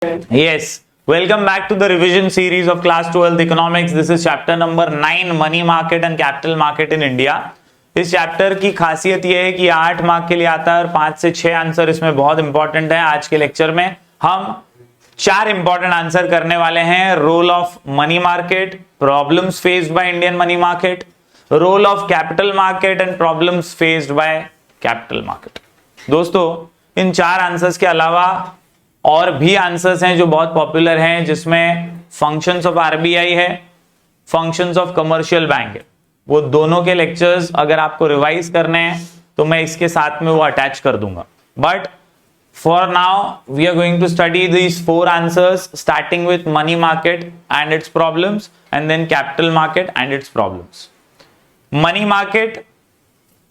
Yes, welcome back to the revision series of class 12 economics. This is chapter number 9 money market and capital market in India. इस chapter की खासियत यह है कि 8 mark के लिए आता है और 5 से 6 आंसर इसमें बहुत इंपॉर्टेंट है। आज के लेक्चर में हम 4 इंपॉर्टेंट आंसर करने वाले हैं। Role of money market, problems faced by Indian money market, role of capital market and problems faced by capital market. दोस्तों, इन 4 आंसर्स के अलावा और भी आंसर्स हैं जो बहुत पॉपुलर हैं, जिसमें फंक्शंस ऑफ आरबीआई है, फंक्शंस ऑफ कमर्शियल बैंक है। वो दोनों के लेक्चर्स अगर आपको रिवाइज करने हैं तो मैं इसके साथ में वो अटैच कर दूंगा। But for now we are going to study these 4 answers starting with money market and its problems and then capital market and its problems. Money market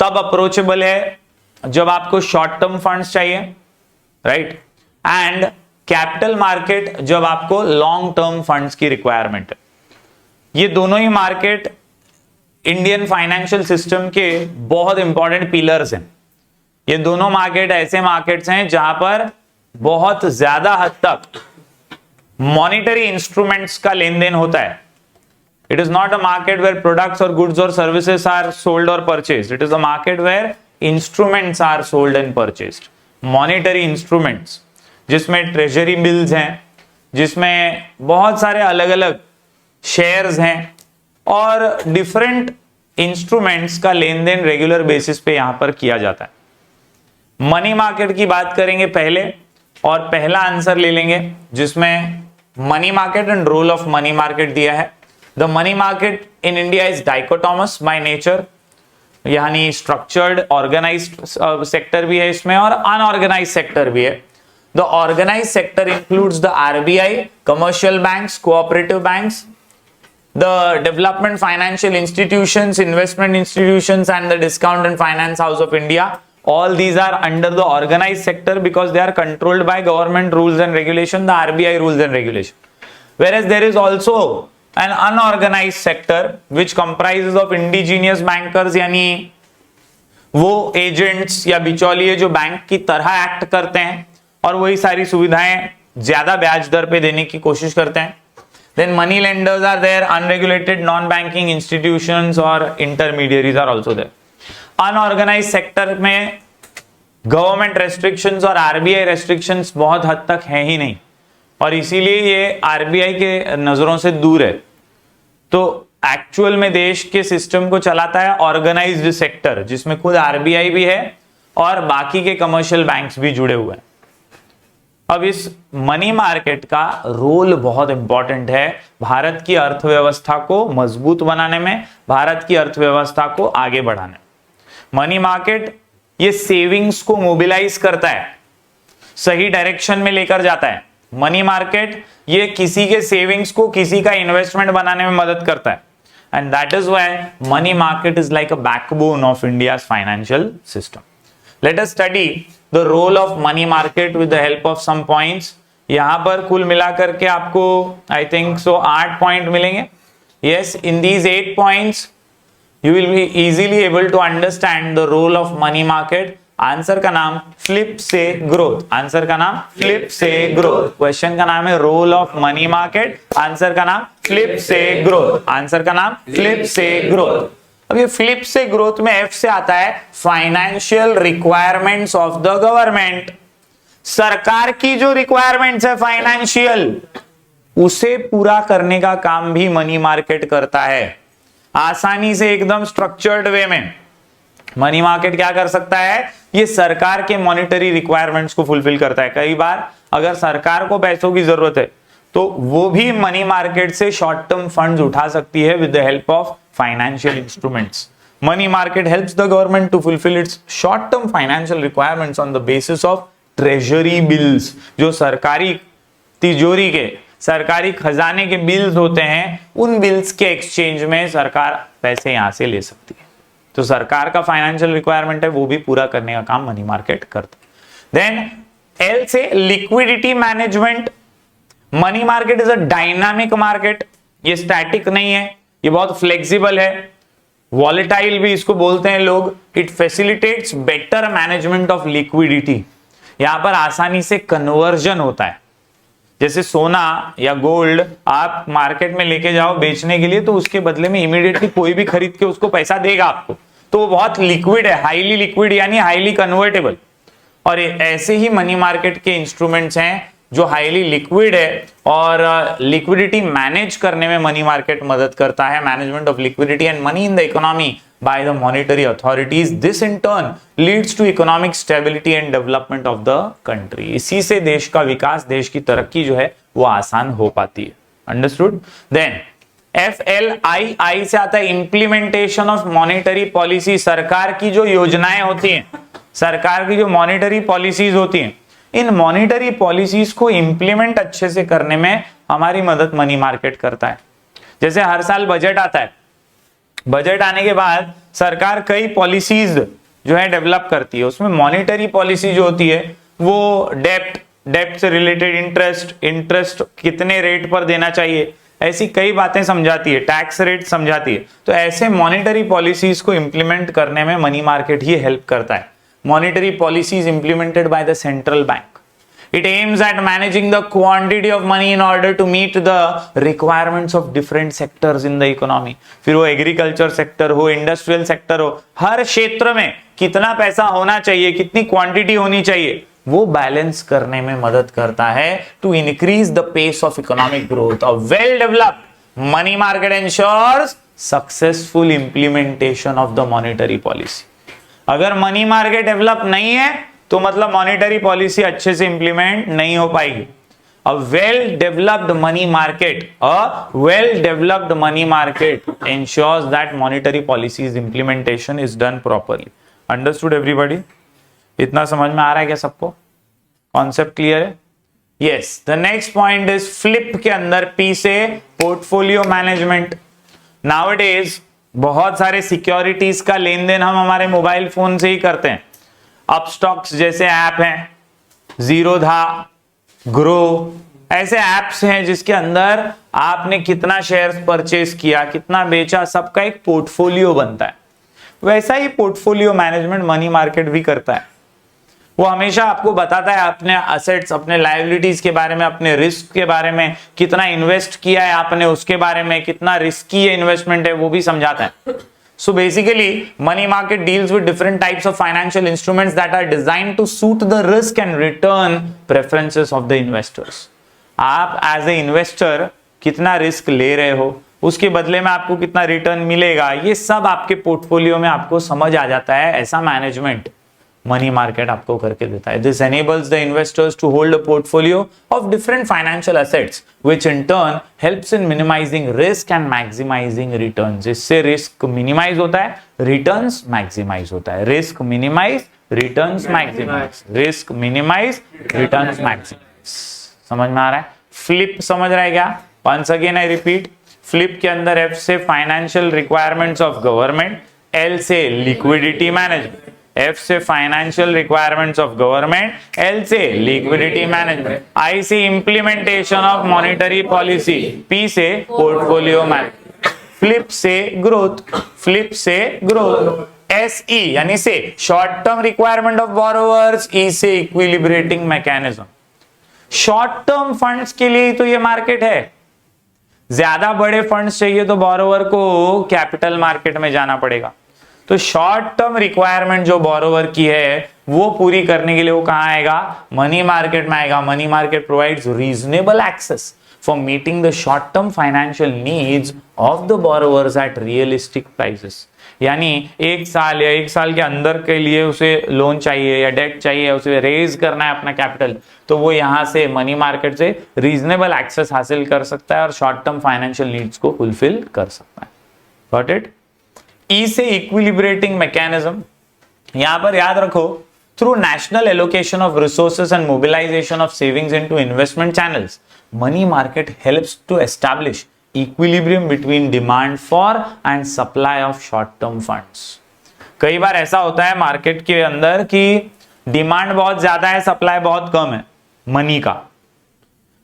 तब अप्रोचेबल है जब आपको शॉर्ट टर्म फंड्स चाहिए, right, and capital market जब आपको long term funds की requirement है। ये दोनों ही मार्केट इंडियन फाइनेंशियल सिस्टम के बहुत इंपॉर्टेंट पिलर्स हैं। ये दोनों मार्केट ऐसे मार्केट्स हैं जहां पर बहुत ज्यादा हद तक मॉनिटरी इंस्ट्रूमेंट्स का लेन देन होता है। It is not a market where products और गुड्स और सर्विसेज आर सोल्ड और purchased. It is a market where instruments are sold and purchased. Monetary instruments जिसमें ट्रेजरी बिल्स हैं, जिसमें बहुत सारे अलग अलग शेयर्स हैं और डिफरेंट इंस्ट्रूमेंट्स का लेन देन रेगुलर बेसिस पे यहां पर किया जाता है। मनी मार्केट की बात करेंगे पहले और पहला आंसर ले लेंगे जिसमें money market and role of money market दिया है। The money market in India is dichotomous by nature, यानी स्ट्रक्चर्ड ऑर्गेनाइज्ड सेक्टर भी है इसमें और अनऑर्गेनाइज्ड सेक्टर भी है। The organized sector includes the RBI, commercial banks, cooperative banks, the development financial institutions, investment institutions, and the discount and finance house of India. All these are under the organized sector because they are controlled by government rules and regulation, the RBI rules and regulation. Whereas there is also an unorganized sector which comprises of indigenous bankers, यानी वो agents या बिचौलिए जो bank की तरह act करते हैं और वही सारी सुविधाएं ज्यादा ब्याज दर पे देने की कोशिश करते हैं। Then money lenders are there, unregulated non banking institutions और intermediaries are also there. Unorganised sector में गवर्नमेंट रेस्ट्रिक्शंस और आरबीआई रेस्ट्रिक्शंस बहुत हद तक है ही नहीं और इसीलिए ये आरबीआई के नजरों से दूर है। तो एक्चुअल में देश के सिस्टम को चलाता है ऑर्गेनाइज्ड सेक्टर, जिसमें खुद आरबीआई भी है और बाकी के कमर्शियल बैंक्स भी जुड़े हुए हैं। अब इस मनी मार्केट का रोल बहुत इंपॉर्टेंट है भारत की अर्थव्यवस्था को मजबूत बनाने में, भारत की अर्थव्यवस्था को आगे बढ़ाने में। मनी मार्केट ये सेविंग्स को मोबिलाइज करता है, सही डायरेक्शन में लेकर जाता है। मनी मार्केट ये किसी के सेविंग्स को किसी का इन्वेस्टमेंट बनाने में मदद करता है and that is why money market is like a backbone of India's financial system. Let us study the role of money market with the help of some points। यहां पर कुल मिलाकर के आपको I think so 8 पॉइंट मिलेंगे। Yes, in these 8 points you will be easily able to understand the role of money market। Answer का नाम flip से ग्रोथ, आंसर का नाम फ्लिप से ग्रोथ। क्वेश्चन का नाम है role of money market, answer का नाम फ्लिप से ग्रोथ, आंसर का नाम फ्लिप से ग्रोथ। अब ये फ्लिप से ग्रोथ में एफ से आता है financial requirements of the government. सरकार की जो रिक्वायरमेंट्स है फाइनेंशियल, उसे पूरा करने का काम भी मनी मार्केट करता है। आसानी से एकदम स्ट्रक्चर्ड वे में मनी मार्केट क्या कर सकता है, ये सरकार के मॉनिटरी रिक्वायरमेंट्स को फुलफिल करता है। कई बार अगर सरकार को पैसों की जरूरत है तो वो भी मनी मार्केट से शॉर्ट टर्म फंड्स उठा सकती है with the help of financial instruments। Money market helps the government to fulfill its short-term financial requirements on the basis of treasury bills। जो सरकारी तिजोरी के, सरकारी खजाने के बिल्स होते हैं, उन बिल्स के एक्सचेंज में सरकार पैसे यहां से ले सकती है। तो सरकार का फाइनेंशियल रिक्वायरमेंट है वो भी पूरा करने का काम मनी मार्केट करता है। देन एल से liquidity management. Money market is a dynamic market, ये स्टैटिक नहीं है, ये बहुत फ्लेक्सिबल है, वॉलेटाइल भी इसको बोलते हैं लोग। It facilitates better management of liquidity. यहां पर आसानी से कन्वर्जन होता है। जैसे सोना या गोल्ड आप मार्केट में लेके जाओ बेचने के लिए, तो उसके बदले में इमीडिएटली कोई भी खरीद के उसको पैसा देगा आपको, तो वो बहुत लिक्विड है, हाईली लिक्विड यानी हाईली कन्वर्टेबल। और ऐसे ही मनी मार्केट के इंस्ट्रूमेंट्स हैं जो हाईली लिक्विड है, और लिक्विडिटी मैनेज करने में मनी मार्केट मदद करता है, management of liquidity and money in the economy by the monetary authorities. This in turn leads to economic stability and development of the country. इसी से देश का विकास, देश की तरक्की जो है वो आसान हो पाती है। Understood? Then FLII से आता है implementation of monetary policy। सरकार की जो योजनाएं होती हैं, सरकार की जो मॉनिटरी पॉलिसीज होती हैं, इन मॉनिटरी पॉलिसीज को इंप्लीमेंट अच्छे से करने में हमारी मदद मनी मार्केट करता है। जैसे हर साल बजट आता है, बजट आने के बाद सरकार कई पॉलिसीज जो है डेवलप करती है, उसमें मॉनिटरी पॉलिसी जो होती है वो डेप्ट से रिलेटेड इंटरेस्ट कितने रेट पर देना चाहिए, ऐसी कई बातें समझाती है, टैक्स रेट समझाती है। तो ऐसे मॉनिटरी पॉलिसीज को इंप्लीमेंट करने में मनी मार्केट ही हेल्प करता है। Monetary policies implemented by the central bank. It aims at managing the quantity of money in order to meet the requirements of different sectors in the economy। फिर वो agriculture sector हो, industrial sector हो, हर क्षेत्र में कितना पैसा होना चाहिए, कितनी क्वांटिटी होनी चाहिए, वो बैलेंस करने में मदद करता है to increase the pace of economic growth. A well developed money market ensures successful implementation of the monetary policy. अगर मनी मार्केट डेवलप नहीं है तो मतलब मॉनिटरी पॉलिसी अच्छे से इंप्लीमेंट नहीं हो पाएगी। A well-developed money market ensures that monetary policies implementation is done properly. Understood everybody? इतना समझ में आ रहा है क्या सबको? कॉन्सेप्ट क्लियर है? Yes. The next point is flip के अंदर P से पोर्टफोलियो मैनेजमेंट। Nowadays बहुत सारे सिक्योरिटीज का लेन देन हम हमारे मोबाइल फोन से ही करते हैं। अपस्टॉक्स जैसे ऐप हैं, जीरोधा, ग्रो, ऐसे ऐप्स हैं जिसके अंदर आपने कितना शेयर्स परचेस किया, कितना बेचा, सबका एक पोर्टफोलियो बनता है। वैसा ही पोर्टफोलियो मैनेजमेंट मनी मार्केट भी करता है। वो हमेशा आपको बताता है अपने असेट्स, अपने लायबिलिटीज के बारे में, अपने रिस्क के बारे में, कितना इन्वेस्ट किया है आपने उसके बारे में, कितना रिस्की है इन्वेस्टमेंट है, वो भी समझाता है। So basically, money market deals with different types of financial instruments that are designed to suit the risk and return preferences of the investors. आप as a investor कितना रिस्क ले रहे हो, उसके बदले में आपको कितना रिटर्न मिलेगा, ये सब आपके पोर्टफोलियो में आपको समझ आ जाता है। ऐसा मैनेजमेंट मनी मार्केट आपको करके देता है। This enables the investors to hold a portfolio of different financial assets, which in turn helps in minimizing risk and maximizing returns. इससे रिस्क मिनिमाइज होता है, रिटर्न्स मैक्सिमाइज होता है। Risk minimise, returns maximise, risk minimise, returns maximise. समझ में आ रहा है? Flip समझ रहा है क्या? Once again I repeat, flip के अंदर F से financial requirements of government, L से लिक्विडिटी मैनेजमेंट, F से financial requirements of government, L से लिक्विडिटी मैनेजमेंट, I से implementation of monetary policy, P से पोर्टफोलियो मैनेजमेंट, फ्लिप से ग्रोथ, फ्लिप से ग्रोथ, SE यानी से short term requirement of borrowers, E से equilibrating mechanism. Short term funds के लिए तो ये मार्केट है। ज्यादा बड़े फंड्स चाहिए तो बोरोवर को कैपिटल मार्केट में जाना पड़ेगा। तो शॉर्ट टर्म रिक्वायरमेंट जो बोरोवर की है वो पूरी करने के लिए वो कहां आएगा? मनी मार्केट में आएगा। Money market provides reasonable access for meeting the short term financial needs of the borrowers at realistic prices. यानी एक साल या एक साल के अंदर के लिए उसे लोन चाहिए या डेट चाहिए, उसे रेज करना है अपना कैपिटल, तो वो यहां से मनी मार्केट से रीजनेबल एक्सेस हासिल कर सकता है और शॉर्ट टर्म फाइनेंशियल नीड्स को फुलफिल कर सकता है। Got it? ई से इक्विलिब्रेटिंग मैकेनिज्म, यहां पर याद रखो, through national allocation of resources and mobilisation of savings into investment channels, money market helps to establish equilibrium between demand for and supply of short term funds. कई बार ऐसा होता है मार्केट के अंदर कि डिमांड बहुत ज्यादा है, सप्लाई बहुत कम है मनी का।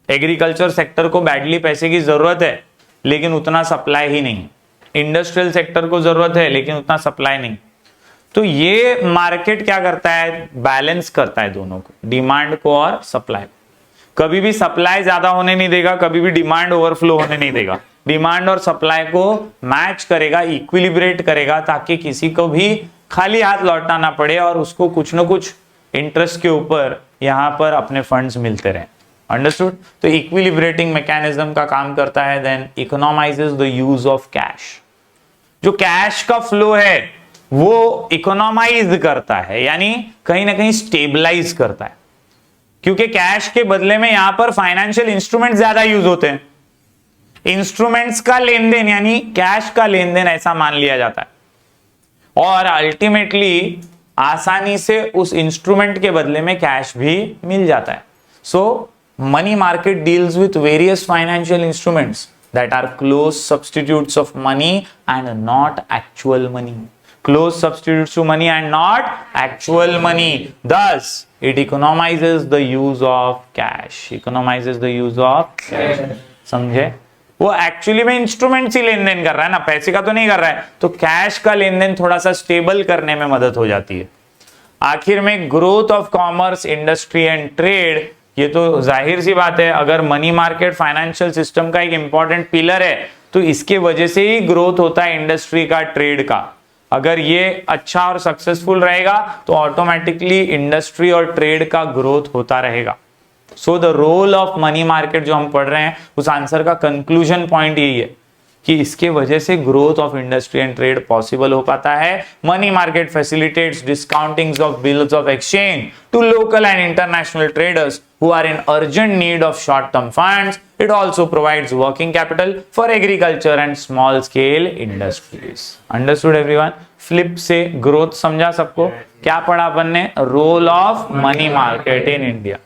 एग्रीकल्चर सेक्टर को बैडली पैसे की जरूरत है लेकिन उतना सप्लाई ही नहीं। इंडस्ट्रियल सेक्टर को जरूरत है लेकिन उतना सप्लाई नहीं। तो ये मार्केट क्या करता है? बैलेंस करता है दोनों को, डिमांड को और सप्लाई को। कभी भी सप्लाई ज्यादा होने नहीं देगा, कभी भी डिमांड ओवरफ्लो होने नहीं देगा। डिमांड और सप्लाई को मैच करेगा, इक्विलिब्रेट करेगा, ताकि किसी को भी खाली हाथ लौटना ना पड़े और उसको कुछ ना कुछ इंटरेस्ट के ऊपर यहां पर अपने फंड्स मिलते रहे। अंडरस्टूड? तो इक्विलिब्रेटिंग मैकेनिज्म का काम करता है, then economises the use of cash. जो कैश का फ्लो है वो इकोनोमाइज करता है, यानी कहीं ना कहीं स्टेबलाइज करता है, क्योंकि कैश के बदले में यहां पर फाइनेंशियल इंस्ट्रूमेंट ज्यादा यूज होते हैं। इंस्ट्रूमेंट्स का लेन देन यानी कैश का लेन देन ऐसा मान लिया जाता है, और अल्टीमेटली आसानी से उस इंस्ट्रूमेंट के बदले में कैश भी मिल जाता है। So money market deals with various financial instruments that are close substitutes of money and not actual money. Close substitutes to money and not actual money. Thus, it economizes the use of cash. Economizes the use of cash. समझे? वो actually में instrument ही लेन then कर रहा है ना, पैसे का तो नहीं कर रहा है, तो कैश का लेन देन थोड़ा सा स्टेबल करने में मदद हो जाती है। आखिर में growth of commerce, industry and trade, ये तो जाहिर सी बात है, अगर मनी मार्केट फाइनेंशियल सिस्टम का एक इंपॉर्टेंट पिलर है तो इसके वजह से ही ग्रोथ होता है इंडस्ट्री का, ट्रेड का। अगर ये अच्छा और सक्सेसफुल रहेगा तो ऑटोमेटिकली इंडस्ट्री और ट्रेड का ग्रोथ होता रहेगा। So the role of money market जो हम पढ़ रहे हैं, उस आंसर का कंक्लूजन पॉइंट यही है कि इसके वजह से growth of industry and trade possible हो पाता है। Money market facilitates discountings of bills of exchange to local and international traders who are in urgent need of short term funds. It also provides working capital for agriculture and small scale industries. Understood everyone? Flip से growth समझा सबको? क्या पढ़ा अपन ने? Role of money market in India.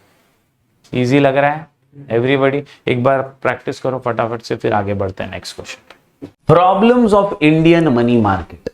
Easy लग रहा है everybody? एक बार प्रैक्टिस करो फटाफट से, फिर आगे बढ़ते हैं next question. Problems of Indian money market,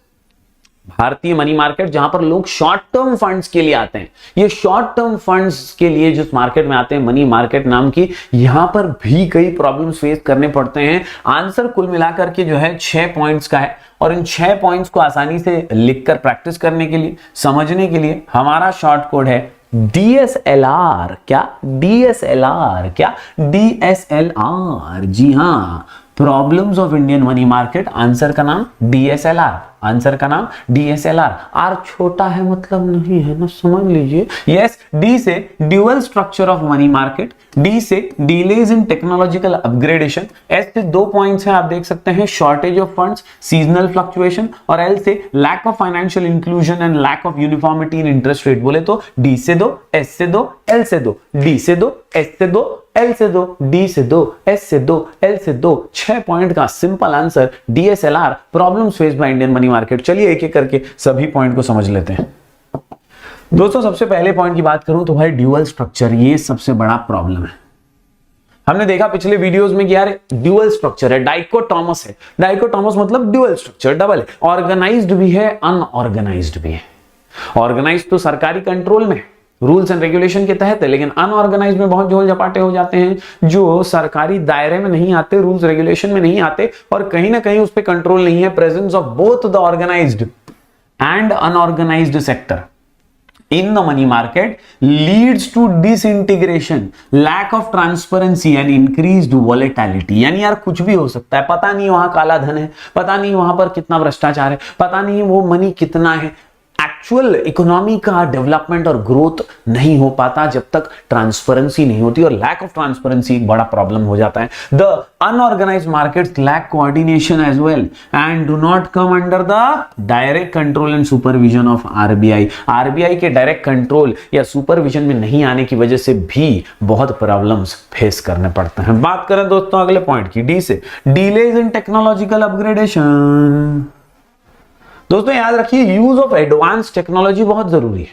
भारतीय मनी मार्केट, जहां पर लोग शॉर्ट टर्म फंड्स के लिए आते हैं। ये शॉर्ट टर्म फंड्स के लिए जिस मार्केट में आते हैं, मनी मार्केट नाम की, यहां पर भी कई प्रॉब्लम्स फेस करने पड़ते हैं। आंसर कुल मिलाकर के जो है 6 पॉइंट्स का है, और इन 6 पॉइंट्स को आसानी से लिखकर प्रैक्टिस करने के लिए, समझने के लिए हमारा शॉर्ट कोड है DSLR। क्या? DSLR। क्या? DSLR। जी हां, problems of Indian money market, answer का नाम DSLR। आंसर का नाम DSLR। आर छोटा है मतलब नहीं है ना, समझ लीजिए। यस, डी से dual structure of money market, D से delays in technological upgradation, S से 2 पॉइंट्स हैं आप देख सकते हैं, shortage of funds, seasonal fluctuation, और एल से lack of financial inclusion and lack of uniformity in interest rate. बोले तो डी से 2, एस से 2, एल से 2, डी से 2, एस से 2, एल से 2, डी से 2, एस से 2, एल से 2। 6 पॉइंट का simple answer DSLR, problems faced by Indian money market. चलिए एक एक करके सभी पॉइंट को समझ लेते हैं। दोस्तों सबसे पहले पॉइंट की बात करूं तो भाई ड्यूअल स्ट्रक्चर, ये सबसे बड़ा प्रॉब्लम है। हमने देखा पिछले वीडियोस में कि यार ड्यूअल स्ट्रक्चर है, डाइकोटोमस है। डाइकोटोमस मतलब ड्यूअल स्ट्रक्चर, डबल है, ऑर्गेनाइज्ड भी है, अनऑर्गेनाइज्ड भी है। ऑर्गेनाइज्ड तो सरकारी कंट्रोल में, रूल्स एंड रेगुलेशन के तहत है, लेकिन अनऑर्गेनाइज्ड में बहुत झोल झपाटे हो जाते हैं जो सरकारी दायरे में नहीं आते, रूल्स रेगुलेशन में नहीं आते, और कहीं ना कहीं उस पर कंट्रोल नहीं है। Presence of both the organised and unorganised sector in the money market leads to disintegration, lack of transparency and increased volatility। यानी यार कुछ भी हो सकता है, पता नहीं वहां काला धन है, पता नहीं वहां पर कितना भ्रष्टाचार है, पता नहीं वो मनी कितना है। एक्चुअल इकोनॉमी का डेवलपमेंट और ग्रोथ नहीं हो पाता जब तक ट्रांसपेरेंसी नहीं होती, और लैक ऑफ ट्रांसपेरेंसी एक बड़ा प्रॉब्लम हो जाता है। The unorganised markets lack coordination as well and do not come under the direct control and supervision of RBI. RBI के डायरेक्ट कंट्रोल या सुपरविजन में नहीं आने की वजह से भी बहुत प्रॉब्लम्स फेस करने पड़ते हैं। बात करें दोस्तों अगले पॉइंट की, डी से डिलेज इन टेक्नोलॉजिकल अपग्रेडेशन। दोस्तों याद रखिए, यूज ऑफ एडवांस टेक्नोलॉजी बहुत जरूरी है।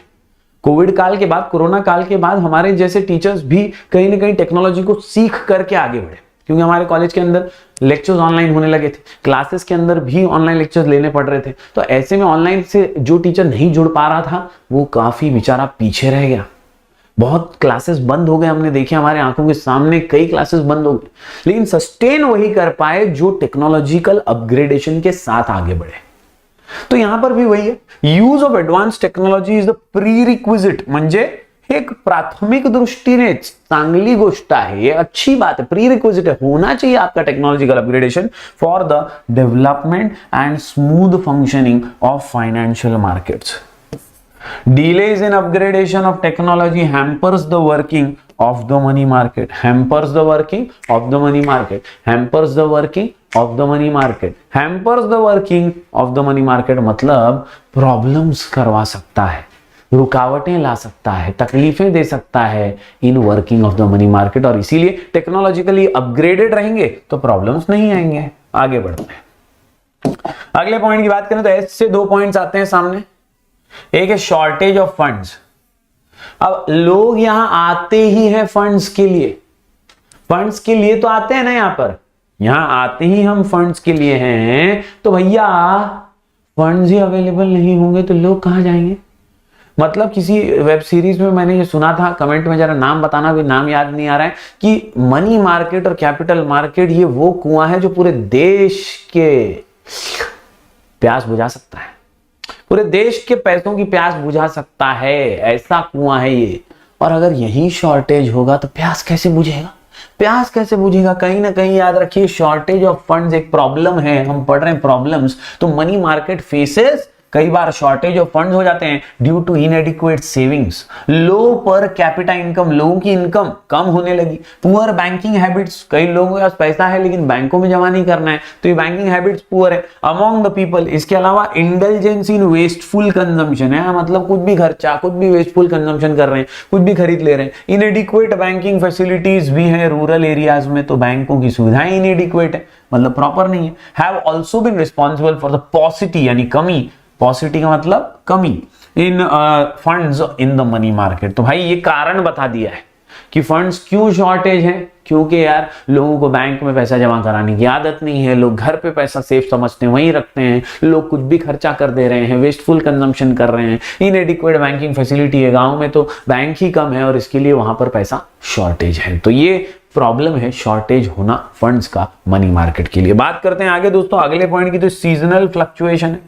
कोविड काल के बाद, कोरोना काल के बाद हमारे जैसे टीचर्स भी कहीं ना कहीं टेक्नोलॉजी को सीख करके आगे बढ़े, क्योंकि हमारे कॉलेज के अंदर लेक्चर्स ऑनलाइन होने लगे थे, क्लासेस के अंदर भी ऑनलाइन लेक्चर्स लेने पड़ रहे थे। तो ऐसे में ऑनलाइन से जो टीचर नहीं जुड़ पा रहा था वो काफी बेचारा पीछे रह गया। बहुत क्लासेस बंद हो गए, हमने देखे हमारे आंखों के सामने कई क्लासेस बंद हो गए, लेकिन सस्टेन वही कर पाए जो टेक्नोलॉजिकल अपग्रेडेशन के साथ आगे बढ़े। तो यहां पर भी वही है, use of advance technology is the pre requisite, म्हणजे एक प्राथमिक दृष्टीने चांगली गोष्ट आहे, ये अच्छी बात है, प्री रिक्विजिट है, होना चाहिए आपका technological upgradation for the development and smooth functioning of financial markets. Delays in upgradation of technology hampers the working of the money market. Hampers the working of the money market. Hampers the working of the money market. Hampers the working of the money market मतलब problems करवा सकता है, रुकावटें ला सकता है, तकलीफें दे सकता है in working of the money market. और इसीलिए टेक्नोलॉजिकली अपग्रेडेड रहेंगे तो प्रॉब्लम्स नहीं आएंगे. आगे बढ़ते हैं. अगले पॉइंट की बात करें तो एस से 2 पॉइंट्स आते हैं सामने. एक है शॉर्टेज ऑफ फंड्स. अब लोग यहां आते ही हैं फंड्स के लिए, फंड्स के लिए तो आते हैं ना, यहां आते ही हम फंड्स के लिए हैं, तो भैया फंड्स ही अवेलेबल नहीं होंगे तो लोग कहां जाएंगे. मतलब किसी वेब सीरीज में मैंने ये सुना था, कमेंट में जरा नाम बताना, भी नाम याद नहीं आ रहा है, कि मनी मार्केट और कैपिटल मार्केट ये वो कुआं है जो पूरे देश के प्यास बुझा सकता है, पूरे देश के पैसों की प्यास बुझा सकता है, ऐसा कुआं है ये. और अगर यही शॉर्टेज होगा तो प्यास कैसे बुझेगा, प्यास कैसे बुझेगा. कहीं ना कहीं याद रखिए शॉर्टेज ऑफ फंड्स एक प्रॉब्लम है. हम पढ़ रहे हैं प्रॉब्लम्स, तो मनी मार्केट फेसेस कई बार शॉर्टेज ऑफ फंड्स हो जाते हैं due to inadequate savings, low per capita income, लोगों की इनकम कम होने लगी, पुअर बैंकिंग हैबिट्स, कई लोगों के पास पैसा है लेकिन बैंकों में जमा नहीं करना है तो ये बैंकिंग हैबिट्स पुअर है अमॉन्ग द पीपल. इसके अलावा इंडल्जेंस इन वेस्टफुल कंजम्पशन है, मतलब कुछ भी खर्चा, कुछ भी वेस्टफुल कंजम्पशन कर रहे हैं, कुछ भी खरीद ले रहे हैं. इनएडिक्वेट बैंकिंग फैसिलिटीज भी है रूरल एरियाज में, तो बैंकों की सुविधाएं इनएडिक्वेट है, मतलब प्रॉपर नहीं है. Have also been responsible for the paucity, यानी कमी, पॉसिटी का मतलब कमी, in funds in the money market. तो भाई ये कारण बता दिया है कि फंड्स क्यों शॉर्टेज है, क्योंकि यार लोगों को बैंक में पैसा जमा कराने की आदत नहीं है, लोग घर पे पैसा सेफ समझते हैं वहीं रखते हैं, लोग कुछ भी खर्चा कर दे रहे हैं, वेस्टफुल कंजम्पशन कर रहे हैं, इनएडिक्वेट बैंकिंग फैसिलिटी है, गांव में तो बैंक ही कम है और इसके लिए वहां पर पैसा शॉर्टेज है. तो ये प्रॉब्लम है शॉर्टेज होना फंड्स का मनी मार्केट के लिए. बात करते हैं आगे दोस्तों अगले पॉइंट की. तो सीजनल फ्लक्चुएशन है,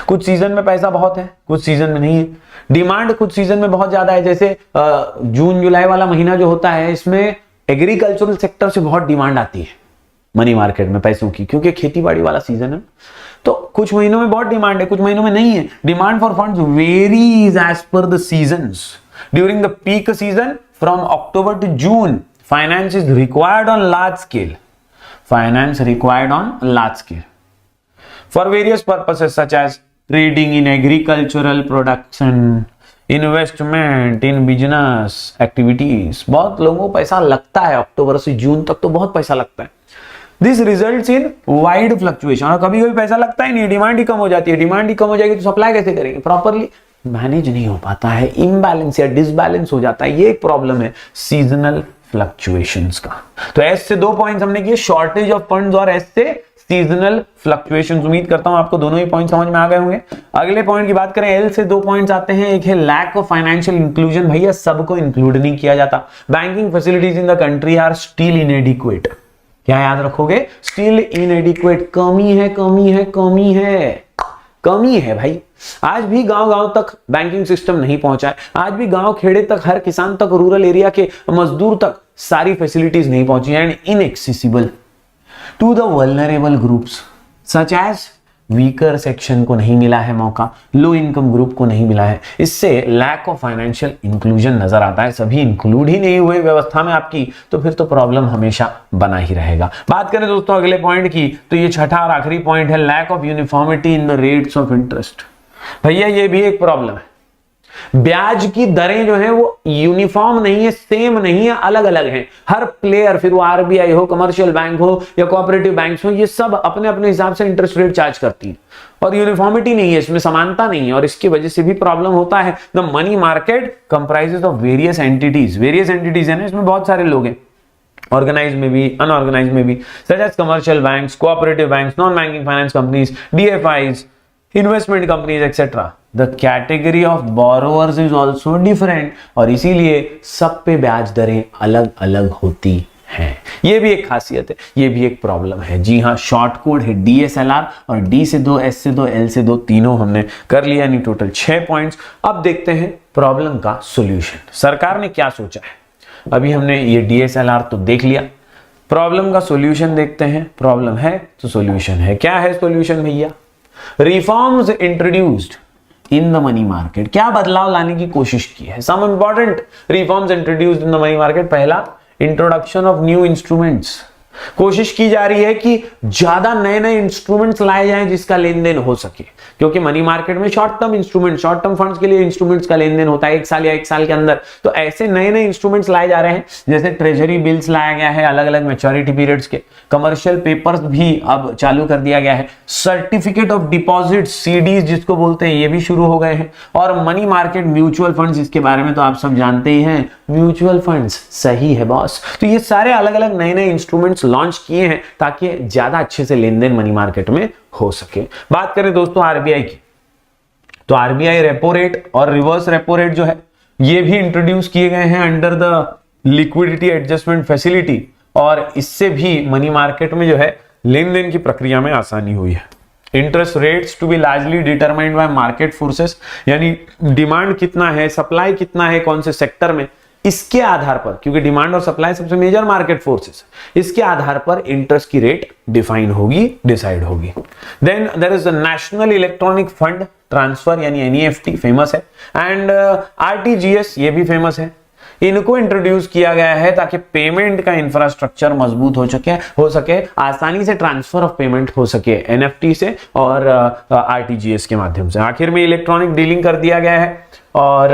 कुछ सीजन में पैसा बहुत है, कुछ सीजन में नहीं है. डिमांड कुछ सीजन में बहुत ज्यादा है, जैसे जून जुलाई वाला महीना जो होता है इसमें एग्रीकल्चरल सेक्टर से बहुत डिमांड आती है मनी मार्केट में पैसों की, क्योंकि खेती बाड़ी वाला सीजन है. तो कुछ महीनों में बहुत डिमांड है, कुछ महीनों में नहीं है. Demand for funds varies as per the seasons. During the peak season from October to June finance is required on large scale, finance required on large scale for various purposes such as trading in agricultural production, investment in business activities. बहुत लोगों को पैसा लगता है, अक्टूबर से जून तक तो बहुत पैसा लगता है. This results in wide fluctuation. और कभी कभी पैसा लगता ही नहीं, डिमांड ही कम हो जाती है. डिमांड ही कम हो जाएगी तो सप्लाई कैसे करेंगे, प्रॉपरली मैनेज नहीं हो पाता है, इम्बैलेंस या डिसबैलेंस हो जाता है. ये एक प्रॉब्लम है सीजनल फ्लक्चुएशंस का. तो एस से 2 पॉइंट्स हमने किए, शॉर्टेज ऑफ फंड्स और एस से सीजनल फ्लक्चुएशंस. उम्मीद करता हूं आपको दोनों ही पॉइंट समझ में आ गए होंगे. अगले पॉइंट की बात करें, एल से 2 पॉइंट्स आते हैं. एक है लैक ऑफ फाइनेंशियल इंक्लूजन. भैया सबको इंक्लूड नहीं किया जाता. Banking facilities in the country are still inadequate. क्या याद रखोगे, स्टिल इनएडिक्वेट. कमी है, कमी है, कमी है, कमी है भाई. आज भी गांव गांव तक बैंकिंग सिस्टम नहीं पहुंचा है. आज भी गांव खेड़े तक, हर किसान तक, रूरल एरिया के मजदूर तक सारी फैसिलिटीज नहीं पहुंची and inaccessible to the vulnerable groups such as weaker section को नहीं मिला है मौका, लो इनकम ग्रुप को नहीं मिला है. इससे लैक ऑफ फाइनेंशियल इंक्लूजन नजर आता है. सभी इंक्लूड ही नहीं हुए व्यवस्था में आपकी, तो फिर तो प्रॉब्लम हमेशा बना ही रहेगा. बात करें दोस्तों अगले पॉइंट की, तो ये छठा और आखिरी पॉइंट है lack of uniformity in the rates of interest. भैया ये भी एक प्रॉब्लम है. ब्याज की दरें जो है वो यूनिफॉर्म नहीं है, सेम नहीं है, अलग अलग हैं. हर प्लेयर, फिर वो आरबीआई हो, कमर्शियल बैंक हो या कोऑपरेटिव बैंक्स हो, ये सब अपने अपने हिसाब से इंटरेस्ट रेट चार्ज करती है और यूनिफॉर्मिटी नहीं है, इसमें समानता नहीं है और इसकी वजह से भी प्रॉब्लम होता है. The money market comprises of various entities. Various entities है ना, इसमें बहुत सारे लोग हैं, ऑर्गेनाइज में भी, अनऑर्गेनाइज में भी, such as commercial banks, cooperative banks, non banking finance companies, DFIs, investment companies etcetera. The category of borrowers is also different और इसीलिए सब पे ब्याज दरें अलग अलग होती हैं. ये भी एक खासियत है, ये भी एक प्रॉब्लम है. जी हाँ, शॉर्ट कोड है DSLR और D से 2, S से 2, L से 2, तीनों हमने कर लिया, यानी टोटल 6 पॉइंट्स. अब देखते हैं प्रॉब्लम का सॉल्यूशन। सरकार ने क्या सोचा है, अभी हमने ये DSLR तो देख लिया, प्रॉब्लम का सॉल्यूशन देखते हैं। प्रॉब्लम है तो सॉल्यूशन है। क्या है सॉल्यूशन भैया? Reforms introduced in the money market. क्या बदलाव लाने की कोशिश की है? Some important reforms introduced in the money market. पहला, इंट्रोडक्शन ऑफ न्यू इंस्ट्रूमेंट्स। कोशिश की जा रही है कि ज्यादा नए नए इंस्ट्रूमेंट्स लाए जाएं जिसका लेन देन हो सके, क्योंकि मनी मार्केट में short term instrument, short term funds के लिए इंस्ट्रूमेंट्स का लेन देन होता है 1 साल या 1 साल के अंदर। तो ऐसे नए नए इंस्ट्रूमेंट्स लाए जा रहे हैं, जैसे ट्रेजरी बिल्स लाया गया है अलग अलग मैच्योरिटी पीरियड्स के, कमर्शियल पेपर्स भी अब चालू कर दिया गया है, सर्टिफिकेट ऑफ डिपॉजिट CDs जिसको बोलते हैं ये भी शुरू हो गए हैं, और मनी मार्केट म्यूचुअल फंड्स, इसके बारे में तो आप सब जानते ही हैं। म्यूचुअल फंड्स सही है बॉस। तो ये सारे अलग अलग नए नए इंस्ट्रूमेंट्स लॉन्च किए हैं ताकि ज्यादा अच्छे से लेन देन मनी मार्केट में हो सके। बात करें दोस्तों RBI की, तो RBI रेपो रेट और रिवर्स रेपो रेट जो है ये भी इंट्रोड्यूस किए गए हैं under the liquidity adjustment facility, और इससे भी मनी मार्केट में जो है लेन देन की प्रक्रिया में आसानी हुई है। Interest rates to be largely determined by market forces, यानी डिमांड कितना है, सप्लाई कितना है कौन से सेक्टर में, इसके आधार पर, क्योंकि डिमांड और सप्लाई सबसे मेजर मार्केट फोर्सेस, इसके आधार पर इंटरेस्ट की रेट डिफाइन होगी, डिसाइड होगी। Then there is a national electronic fund transfer यानी NEFT फेमस है, एंड RTGS ये भी फेमस है। इनको इंट्रोड्यूस किया गया है ताकि पेमेंट का इंफ्रास्ट्रक्चर मजबूत हो सके, आसानी से ट्रांसफर ऑफ पेमेंट हो सके NFT से और RTGS के माध्यम से। आखिर में इलेक्ट्रॉनिक डीलिंग कर दिया गया है, और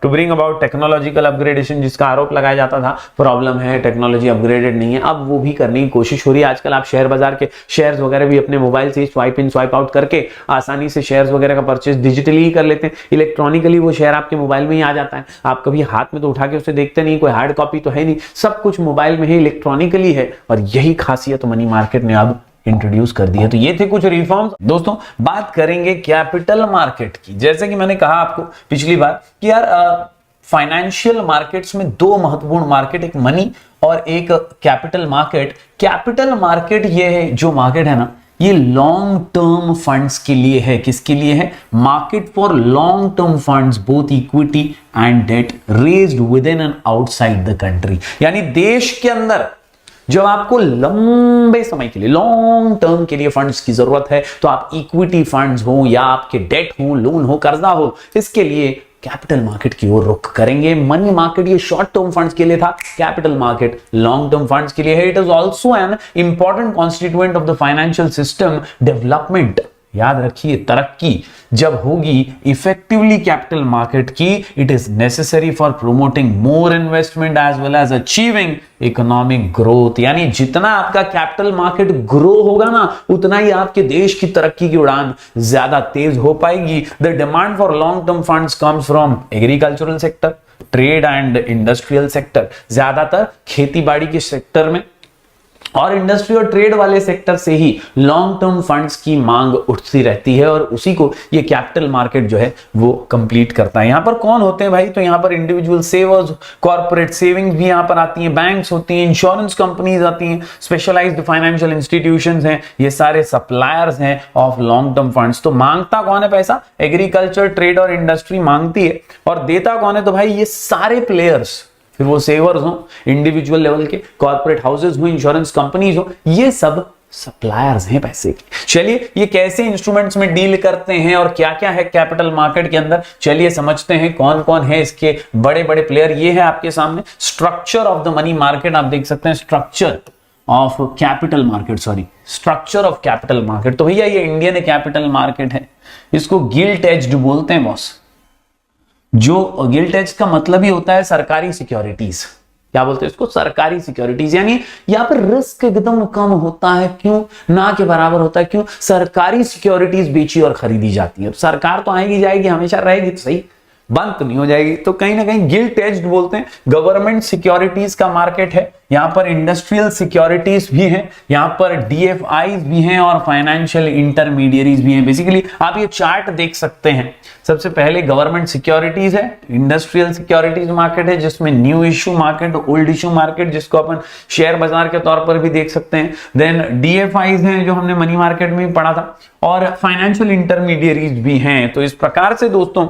to bring about technological upgradation, जिसका आरोप लगाया जाता था प्रॉब्लम है टेक्नोलॉजी अपग्रेडेड नहीं है, अब वो भी करने की कोशिश हो रही है। आजकल आप शेयर बाजार के शेयर्स वगैरह भी अपने मोबाइल से स्वाइप इन स्वाइप आउट करके आसानी से शेयर्स वगैरह का परचेज डिजिटली ही कर लेते हैं, इलेक्ट्रॉनिकली वो शेयर आपके मोबाइल में ही आ जाता है। आप कभी हाथ में तो उठा के उसे देखते नहीं, कोई हार्ड कॉपी तो है नहीं, सब कुछ मोबाइल में ही इलेक्ट्रॉनिकली है, और यही खासियत मनी मार्केट ने अब इंट्रोड्यूस कर दी है। तो ये थे कुछ रिफॉर्म्स। दोस्तों बात करेंगे कैपिटल मार्केट की। जैसे कि मैंने कहा आपको पिछली बार कि यार फाइनेंशियल मार्केट्स में दो महत्वपूर्ण मार्केट, एक मनी और एक कैपिटल मार्केट। कैपिटल मार्केट ये है जो मार्केट है ना, ये लॉन्ग टर्म फंड्स के लिए है। किसके लिए है? Market for long term funds both equity and debt raised within and outside the country. यानी देश के अंदर जब आपको लंबे समय के लिए, लॉन्ग टर्म के लिए फंड्स की जरूरत है, तो आप इक्विटी फंड्स हो या आपके डेट हो, लोन हो, कर्जा हो, इसके लिए कैपिटल मार्केट की ओर रुख करेंगे। मनी मार्केट ये शॉर्ट टर्म फंड्स के लिए था, capital market long term funds के लिए है। It is also an important constituent of the financial system development. याद रखिए, तरक्की जब होगी इफेक्टिवली कैपिटल मार्केट की, it is necessary for promoting more investment as well as achieving economic growth. यानी जितना आपका कैपिटल मार्केट ग्रो होगा ना, उतना ही आपके देश की तरक्की की उड़ान ज्यादा तेज हो पाएगी। The demand for long term funds comes from agricultural sector, trade and industrial sector, ज्यादातर खेती बाड़ी के सेक्टर में और इंडस्ट्री और ट्रेड वाले सेक्टर से ही लॉन्ग टर्म फंड्स की मांग उठती रहती है, और उसी को ये कैपिटल मार्केट जो है वो कंप्लीट करता है। यहां पर कौन होते हैं भाई? तो यहां पर इंडिविजुअल सेवर्स, कॉर्पोरेट सेविंग्स भी यहां पर आती हैं, बैंक्स होती हैं, इंश्योरेंस कंपनीज आती हैं, स्पेशलाइज्ड फाइनेंशियल इंस्टीट्यूशंस हैं, ये सारे सप्लायर्स हैं ऑफ लॉन्ग टर्म फंड्स। तो मांगता कौन है पैसा? एग्रीकल्चर, ट्रेड और इंडस्ट्री मांगती है, और देता कौन है? तो भाई ये सारे प्लेयर्स, फिर वो सेवर्स हो, इंडिविजुअल लेवल के कॉर्पोरेट हाउसेस हो, इंश्योरेंस कंपनीज हो, ये सब सप्लायर्स हैं पैसे के। चलिए ये कैसे इंस्ट्रूमेंट्स में डील करते हैं और क्या क्या है कैपिटल मार्केट के अंदर, चलिए समझते हैं कौन कौन है इसके बड़े बड़े प्लेयर। ये है आपके सामने structure of the money market. आप देख सकते हैं structure of capital market, structure of capital market. तो भैया ये इंडियन कैपिटल मार्केट है, इसको गिल्ट एज्ड बोलते हैं बॉस। जो गिल्ट एज का मतलब ही होता है सरकारी सिक्योरिटीज। क्या बोलते हैं इसको? सरकारी सिक्योरिटीज। यानी यहां पर रिस्क एकदम कम होता है। क्यों? ना के बराबर होता है। क्यों? सरकारी सिक्योरिटीज बेची और खरीदी जाती है। सरकार तो आएगी जाएगी, हमेशा रहेगी तो सही, बंद तो नहीं हो जाएगी। तो कहीं ना कहीं गिल्ट एज्ड बोलते हैं। गवर्नमेंट सिक्योरिटीज का मार्केट है, यहां पर इंडस्ट्रियल सिक्योरिटीज भी हैं, यहां पर DFIs भी हैं और फाइनेंशियल इंटरमीडियरीज भी हैं। बेसिकली आप ये चार्ट देख सकते हैं। सबसे पहले गवर्नमेंट सिक्योरिटीज है, इंडस्ट्रियल सिक्योरिटीज मार्केट है, जिसमें new issue market, old issue market, जिसको अपन शेयर बाजार के तौर पर भी देख सकते हैं। देन DFIs हैं जो हमने मनी मार्केट में भी पढ़ा था, और फाइनेंशियल इंटरमीडियरीज भी हैं। तो इस प्रकार से दोस्तों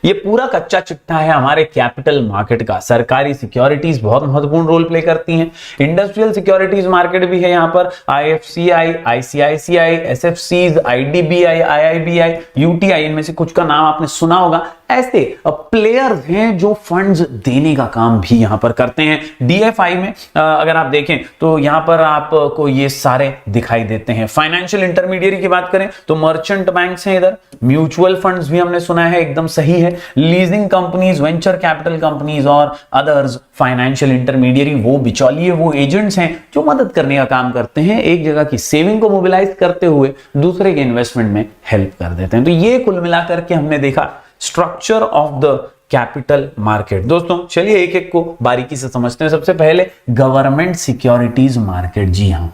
ये पूरा कच्चा चिट्ठा है हमारे कैपिटल मार्केट का। सरकारी सिक्योरिटीज बहुत महत्वपूर्ण रोल प्ले करती हैं। इंडस्ट्रियल सिक्योरिटीज मार्केट भी है यहाँ पर, आईएफसीआई, आईसीआईसीआई, एसएफसीज, आईडीबीआई, आईआईबीआई, यूटीआई, इनमें से कुछ का नाम आपने सुना होगा। ऐसे प्लेयर्स हैं जो फंड्स देने का काम भी यहां पर करते हैं। डीएफआई में अगर आप देखें तो यहां पर आपको ये सारे दिखाई देते हैं। फाइनेंशियल इंटरमीडियरी की बात करें तो मर्चेंट बैंक्स हैं इधर, म्यूचुअल फंड्स भी हमने सुना है, एकदम सही है। Leasing companies, venture capital companies और अदर्स फाइनेंशियल इंटरमीडियरी, वो बिचौलिए, वो एजेंट्स हैं जो मदद करने का काम करते हैं, एक जगह की सेविंग को मोबिलाइज करते हुए दूसरे के इन्वेस्टमेंट में हेल्प कर देते हैं। तो ये कुल मिलाकर के हमने देखा structure of the capital market. दोस्तों चलिए एक एक को बारीकी से समझते हैं। सबसे पहले गवर्नमेंट सिक्योरिटीज मार्केट। जी हां,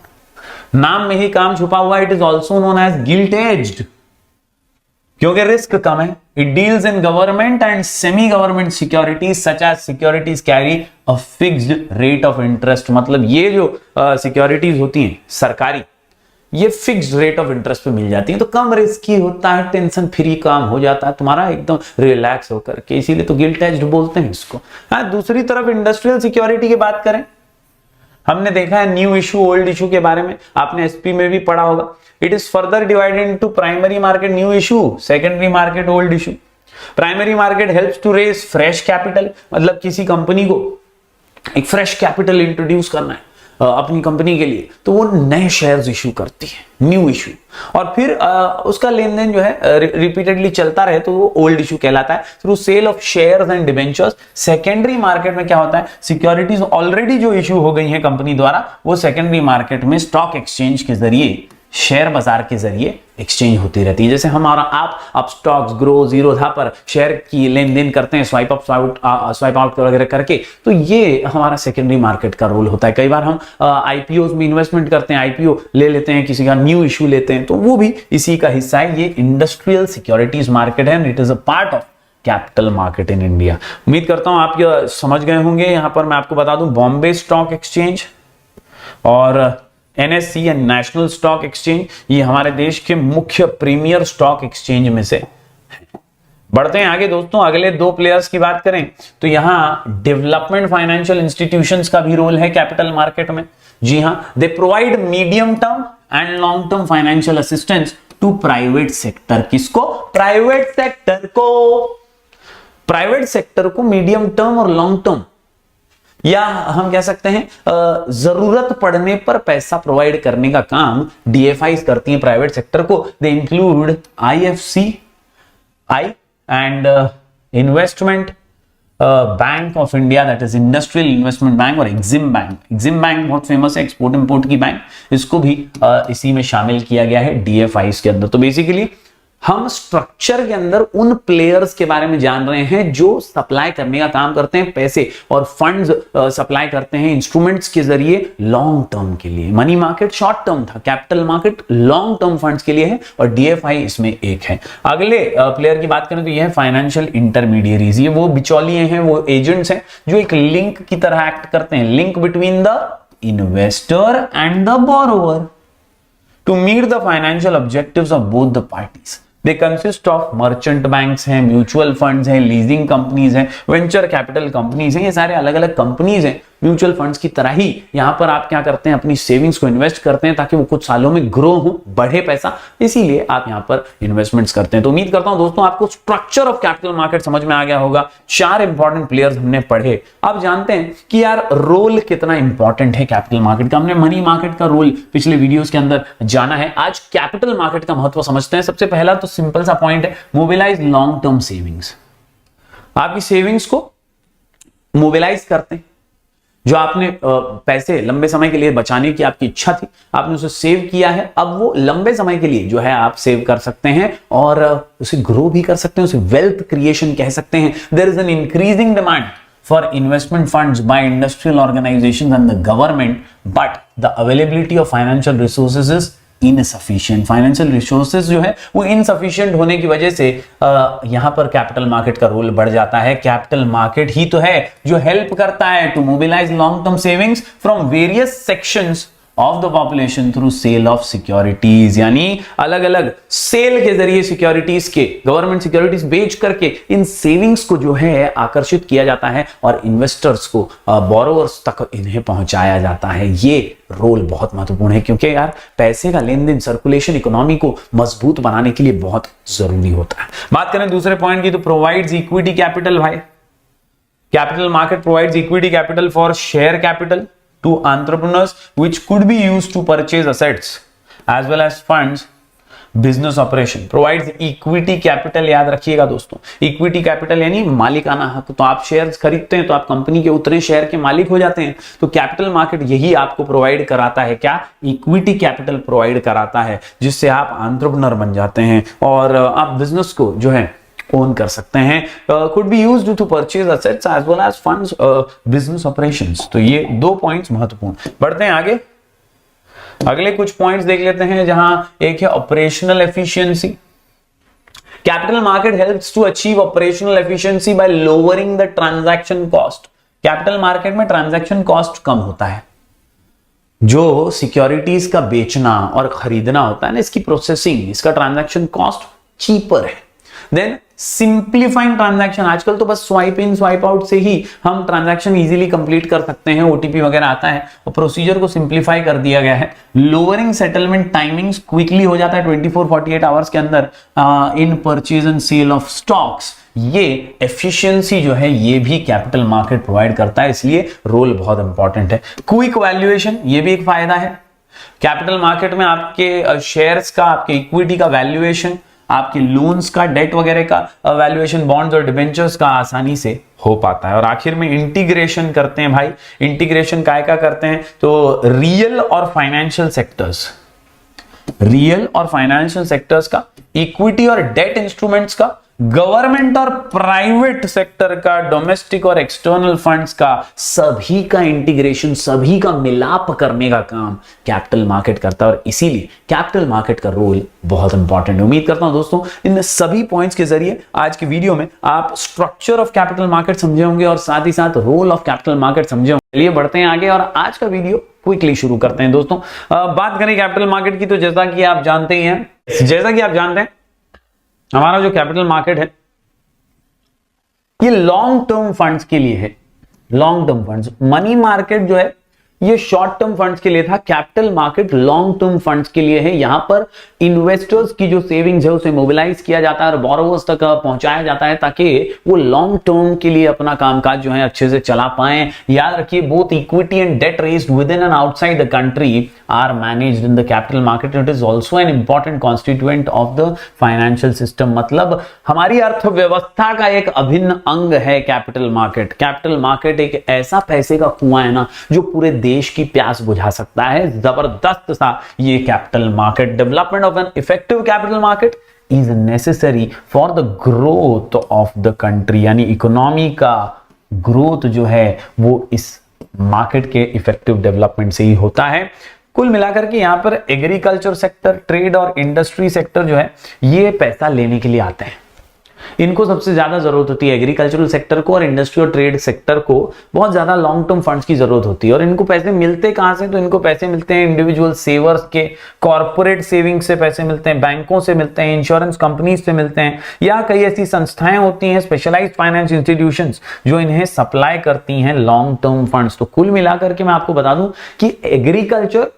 नाम में ही काम छुपा हुआ है। It is also known as gilt edged, क्योंकि रिस्क कम है। It deals in government and semi government securities such as securities carry a fixed rate of interest. मतलब ये जो सिक्योरिटीज होती हैं सरकारी, ये फिक्स्ड रेट ऑफ इंटरेस्ट पे मिल जाती है, तो कम रिस्की होता है, टेंशन फ्री काम हो जाता है तुम्हारा एकदम रिलैक्स होकर के, इसीलिए तो गिल्ट एज्ड बोलते हैं इसको। हाँ, दूसरी तरफ इंडस्ट्रियल सिक्योरिटी की बात करें, हमने देखा है न्यू इशू ओल्ड इशू के बारे में, आपने एसपी में भी पढ़ा होगा। It is further divided into primary market new issue, secondary market old issue. Primary market helps to raise fresh capital, मतलब किसी कंपनी को एक फ्रेश कैपिटल इंट्रोड्यूस करना है अपनी कंपनी के लिए, तो वो नए शेयर्स इशू करती है, न्यू इशू, और फिर उसका लेन देन जो है रिपीटेडली चलता रहे तो वो ओल्ड इशू कहलाता है, through sale of shares and debentures. Secondary market में क्या होता है, सिक्योरिटीज ऑलरेडी जो इशू हो गई है कंपनी द्वारा, वो सेकेंडरी मार्केट में स्टॉक एक्सचेंज के जरिए, शेयर बाजार के जरिए एक्सचेंज होती रहती है। जैसे हमारा आप स्टॉक्स ग्रो जीरो था पर शेयर की लेन देन करते हैं, स्वाइप अप स्वाइप आउट वगैरह करके, तो ये हमारा सेकेंडरी मार्केट का रोल होता है। कई बार हम आईपीओ में इन्वेस्टमेंट करते हैं, आईपीओ ले लेते हैं, किसी का न्यू इशू लेते हैं, तो वो भी इसी का हिस्सा है। ये इंडस्ट्रियल सिक्योरिटीज मार्केट है, it is a part of capital market in India. उम्मीद करता हूं आप ये समझ गए होंगे। यहां पर मैं आपको बता दूं, बॉम्बे स्टॉक एक्सचेंज और एनएससी या नेशनल स्टॉक एक्सचेंज, ये हमारे देश के मुख्य प्रीमियर स्टॉक एक्सचेंज में से। बढ़ते हैं आगे दोस्तों, अगले दो प्लेयर्स की बात करें तो यहां डेवलपमेंट फाइनेंशियल इंस्टीट्यूशंस का भी रोल है कैपिटल मार्केट में। जी हां, they provide medium term and long term financial assistance to private sector. किसको? प्राइवेट सेक्टर को। प्राइवेट सेक्टर को मीडियम टर्म और लॉन्ग टर्म, या हम कह सकते हैं जरूरत पड़ने पर पैसा प्रोवाइड करने का काम डीएफआईज करती हैं प्राइवेट सेक्टर को। They include IFCI and investment bank of India, that is industrial investment bank, और एग्जिम बैंक। एग्जिम बैंक बहुत फेमस है, एक्सपोर्ट इंपोर्ट की बैंक, इसको भी इसी में शामिल किया गया है डीएफआईज के अंदर। तो बेसिकली हम स्ट्रक्चर के अंदर उन प्लेयर्स के बारे में जान रहे हैं जो सप्लाई करने का काम करते हैं, पैसे और फंड्स सप्लाई करते हैं इंस्ट्रूमेंट्स के जरिए लॉन्ग टर्म के लिए। मनी मार्केट शॉर्ट टर्म था, capital market long term funds के लिए है, और डीएफआई इसमें एक है। अगले प्लेयर की बात करें तो यह है फाइनेंशियल इंटरमीडियरीज। ये वो बिचौलिए हैं, वो एजेंट्स हैं जो एक लिंक की तरह एक्ट करते हैं, link between the investor and the borrower to meet the financial objectives of both the parties. They consist of merchant banks हैं, म्यूचुअल फंड्स हैं, लीजिंग कंपनीज हैं, वेंचर कैपिटल कंपनीज हैं। ये सारे अलग अलग कंपनीज हैं म्यूचुअल फंड्स की तरह ही। यहां पर आप क्या करते हैं, अपनी सेविंग्स को इन्वेस्ट करते हैं ताकि वो कुछ सालों में ग्रो हो, बढ़े पैसा, इसीलिए आप यहां पर इन्वेस्टमेंट्स करते हैं। तो उम्मीद करता हूं दोस्तों आपको स्ट्रक्चर ऑफ कैपिटल मार्केट समझ में आ गया होगा। 4 इंपॉर्टेंट प्लेयर्स हमने पढ़े। अब जानते हैं कि यार रोल कितना इंपॉर्टेंट है कैपिटल मार्केट का। हमने मनी मार्केट का रोल पिछले वीडियोस के अंदर जाना है, आज कैपिटल मार्केट का महत्व समझते हैं। सबसे पहला तो सिंपल सा पॉइंट है, मोबिलाइज लॉन्ग टर्म सेविंग्स। आपकी सेविंग्स को मोबिलाइज करते हैं, जो आपने पैसे लंबे समय के लिए बचाने की आपकी इच्छा थी, आपने उसे सेव किया है, अब वो लंबे समय के लिए जो है आप सेव कर सकते हैं और उसे ग्रो भी कर सकते हैं, उसे वेल्थ क्रिएशन कह सकते हैं। There is an increasing demand for investment funds by industrial organisations and the government, but the availability of financial resources is insufficient. Financial resources जो है वो इनसफिशिएंट होने की वजह से यहां पर कैपिटल मार्केट का रोल बढ़ जाता है। कैपिटल मार्केट ही तो है जो हेल्प करता है to mobilise long term savings from various sections of the population through sale of securities, यानी अलग अलग सेल के जरिए सिक्योरिटीज के, गवर्नमेंट सिक्योरिटीज बेच करके इन सेविंग्स को जो है आकर्षित किया जाता है और इन्वेस्टर्स को, बोरोवर्स तक इन्हें पहुंचाया जाता है। ये रोल बहुत महत्वपूर्ण है क्योंकि यार पैसे का लेन देन, सर्कुलेशन इकोनॉमी को मजबूत बनाने के लिए बहुत जरूरी होता है। बात करें दूसरे पॉइंट की तो प्रोवाइड्स इक्विटी कैपिटल। भाई capital market provides equity capital for share capital to entrepreneurs which could be used to purchase assets as well as funds business operation, provides equity capital। याद रखिएगा दोस्तों, इक्विटी कैपिटल यानी मालिकाना हक। तो आप shares खरीदते हैं तो आप कंपनी के उतने शेयर के मालिक हो जाते हैं। तो कैपिटल मार्केट यही आपको प्रोवाइड कराता है, क्या? इक्विटी कैपिटल प्रोवाइड कराता है, जिससे आप एंटरप्रेन्योर बन जाते हैं और आप बिजनेस को जो है ओन कर सकते हैं। Could be used to purchase assets as well as funds, business operations. तो ये दो पॉइंट्स महत्वपूर्ण। बढ़ते हैं आगे, अगले कुछ पॉइंट्स देख लेते हैं, जहां एक है operational efficiency. Capital market helps to achieve operational efficiency by lowering the transaction cost. Capital market में ट्रांजैक्शन कॉस्ट कम होता है। जो सिक्योरिटीज का बेचना और खरीदना होता है ना, इसकी प्रोसेसिंग, इसका ट्रांजैक्शन कॉस्ट चीपर है। देन सिंप्लीफाइंग ट्रांजैक्शन, आजकल तो बस स्वाइप इन स्वाइप आउट से ही हम ट्रांजैक्शन इजीली कंप्लीट कर सकते हैं, ओटीपी वगैरह आता है और प्रोसीजर को सिंप्लीफाई कर दिया गया है। लोअरिंग सेटलमेंट टाइमिंग्स, क्विकली हो जाता है 24-48 आवर्स के अंदर in purchase and sale of stocks. ये एफिशिएंसी जो है ये भी कैपिटल मार्केट प्रोवाइड करता है, इसलिए रोल बहुत इंपॉर्टेंट है। क्विक वैल्यूएशन, ये भी एक फायदा है। कैपिटल मार्केट में आपके शेयर्स का, आपके इक्विटी का वैल्यूएशन, आपके लोन्स का, डेट वगैरह का वैल्यूएशन, बॉन्ड्स और डिबेंचर्स का आसानी से हो पाता है। और आखिर में इंटीग्रेशन करते हैं भाई। इंटीग्रेशन काय का करते हैं? तो रियल और फाइनेंशियल सेक्टर्स, रियल और फाइनेंशियल सेक्टर्स का, इक्विटी और डेट इंस्ट्रूमेंट्स का, गवर्नमेंट और प्राइवेट सेक्टर का, डोमेस्टिक और एक्सटर्नल फंड्स का, सभी का इंटीग्रेशन, सभी का मिलाप करने का काम कैपिटल मार्केट करता है और इसीलिए कैपिटल मार्केट का रोल बहुत इंपॉर्टेंट है। उम्मीद करता हूं दोस्तों इन सभी पॉइंट्स के जरिए आज की वीडियो में आप स्ट्रक्चर ऑफ कैपिटल मार्केट समझे होंगे और साथ ही साथ रोल ऑफ कैपिटल मार्केट समझे होंगे। चलिए बढ़ते हैं आगे और आज का वीडियो क्विकली शुरू करते हैं दोस्तों। बात करें कैपिटल मार्केट की तो जैसा कि आप जानते ही हैं, हमारा जो कैपिटल मार्केट है ये लॉन्ग टर्म फंड्स के लिए है। Long term funds, money market जो है ये शॉर्ट टर्म फंड्स के लिए था, capital market long term funds के लिए है। यहां पर इन्वेस्टर्स की जो सेविंग्स है उसे मोबिलाइज किया जाता है और बोरोवर्स तक पहुंचाया जाता है ताकि वो लॉन्ग टर्म के लिए अपना कामकाज जो है अच्छे से चला पाए। याद रखिए, both equity and debt raised within and outside the country are managed in the capital market. It is also an important constituent of the financial system. मतलब हमारी अर्थव्यवस्था का एक अभिन्न अंग है कैपिटल मार्केट। कैपिटल मार्केट एक ऐसा पैसे का कुआं है ना जो पूरे देश की प्यास बुझा सकता है। जबरदस्त सा ये capital market. Development of an effective capital market is necessary for the growth of the country, यानी इकोनॉमी का ग्रोथ जो है वो इस मार्केट के इफेक्टिव डेवलपमेंट से ही होता है। कुल मिलाकर के यहां पर एग्रीकल्चर सेक्टर, ट्रेड और इंडस्ट्री सेक्टर जो है ये पैसा लेने के लिए आते हैं। इनको सबसे ज्यादा जरूरत होती है, एग्रीकल्चरल सेक्टर को और इंडस्ट्री और ट्रेड सेक्टर को बहुत ज्यादा लॉन्ग टर्म फंड्स की जरूरत होती है। और इनको पैसे मिलते कहां से? तो इनको पैसे मिलते हैं इंडिविजुअल सेवर्स के, कॉर्पोरेट सेविंग से पैसे मिलते हैं, बैंकों से मिलते हैं, इंश्योरेंस कंपनीज से मिलते हैं, या कई ऐसी संस्थाएं होती हैं, स्पेशलाइज्ड फाइनेंस इंस्टीट्यूशंस, जो इन्हें सप्लाई करती हैं लॉन्ग टर्म फंड्स। तो कुल मिलाकर के मैं आपको बता दूं कि एग्रीकल्चर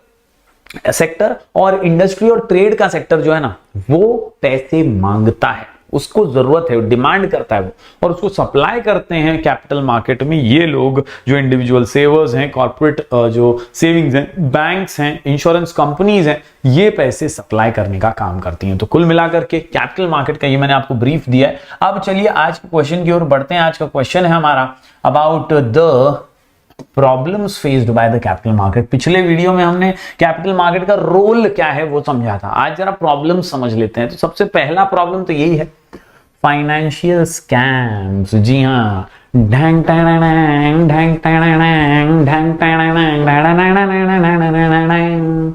सेक्टर और इंडस्ट्री और ट्रेड का सेक्टर जो है ना वो पैसे मांगता है, उसको जरूरत है, डिमांड करता है वो, और उसको सप्लाई करते हैं कैपिटल मार्केट में ये लोग जो इंडिविजुअल सेवर्स हैं, कॉर्पोरेट जो सेविंग्स हैं, बैंक्स हैं, इंश्योरेंस कंपनीज हैं, ये पैसे सप्लाई करने का काम करती हैं। तो कुल मिलाकर के कैपिटल मार्केट का ये मैंने आपको ब्रीफ दिया है। अब चलिए आज के क्वेश्चन की ओर बढ़ते हैं। आज का क्वेश्चन है हमारा about the problems faced by the capital market. पिछले वीडियो में हमने कैपिटल मार्केट का रोल क्या है वो समझा था, आज जरा प्रॉब्लम समझ लेते हैं। तो सबसे पहला प्रॉब्लम तो यही है, फाइनेंशियल स्कैम्स। जी हाँ, ढंग ढंग ढंग ढंग ढंग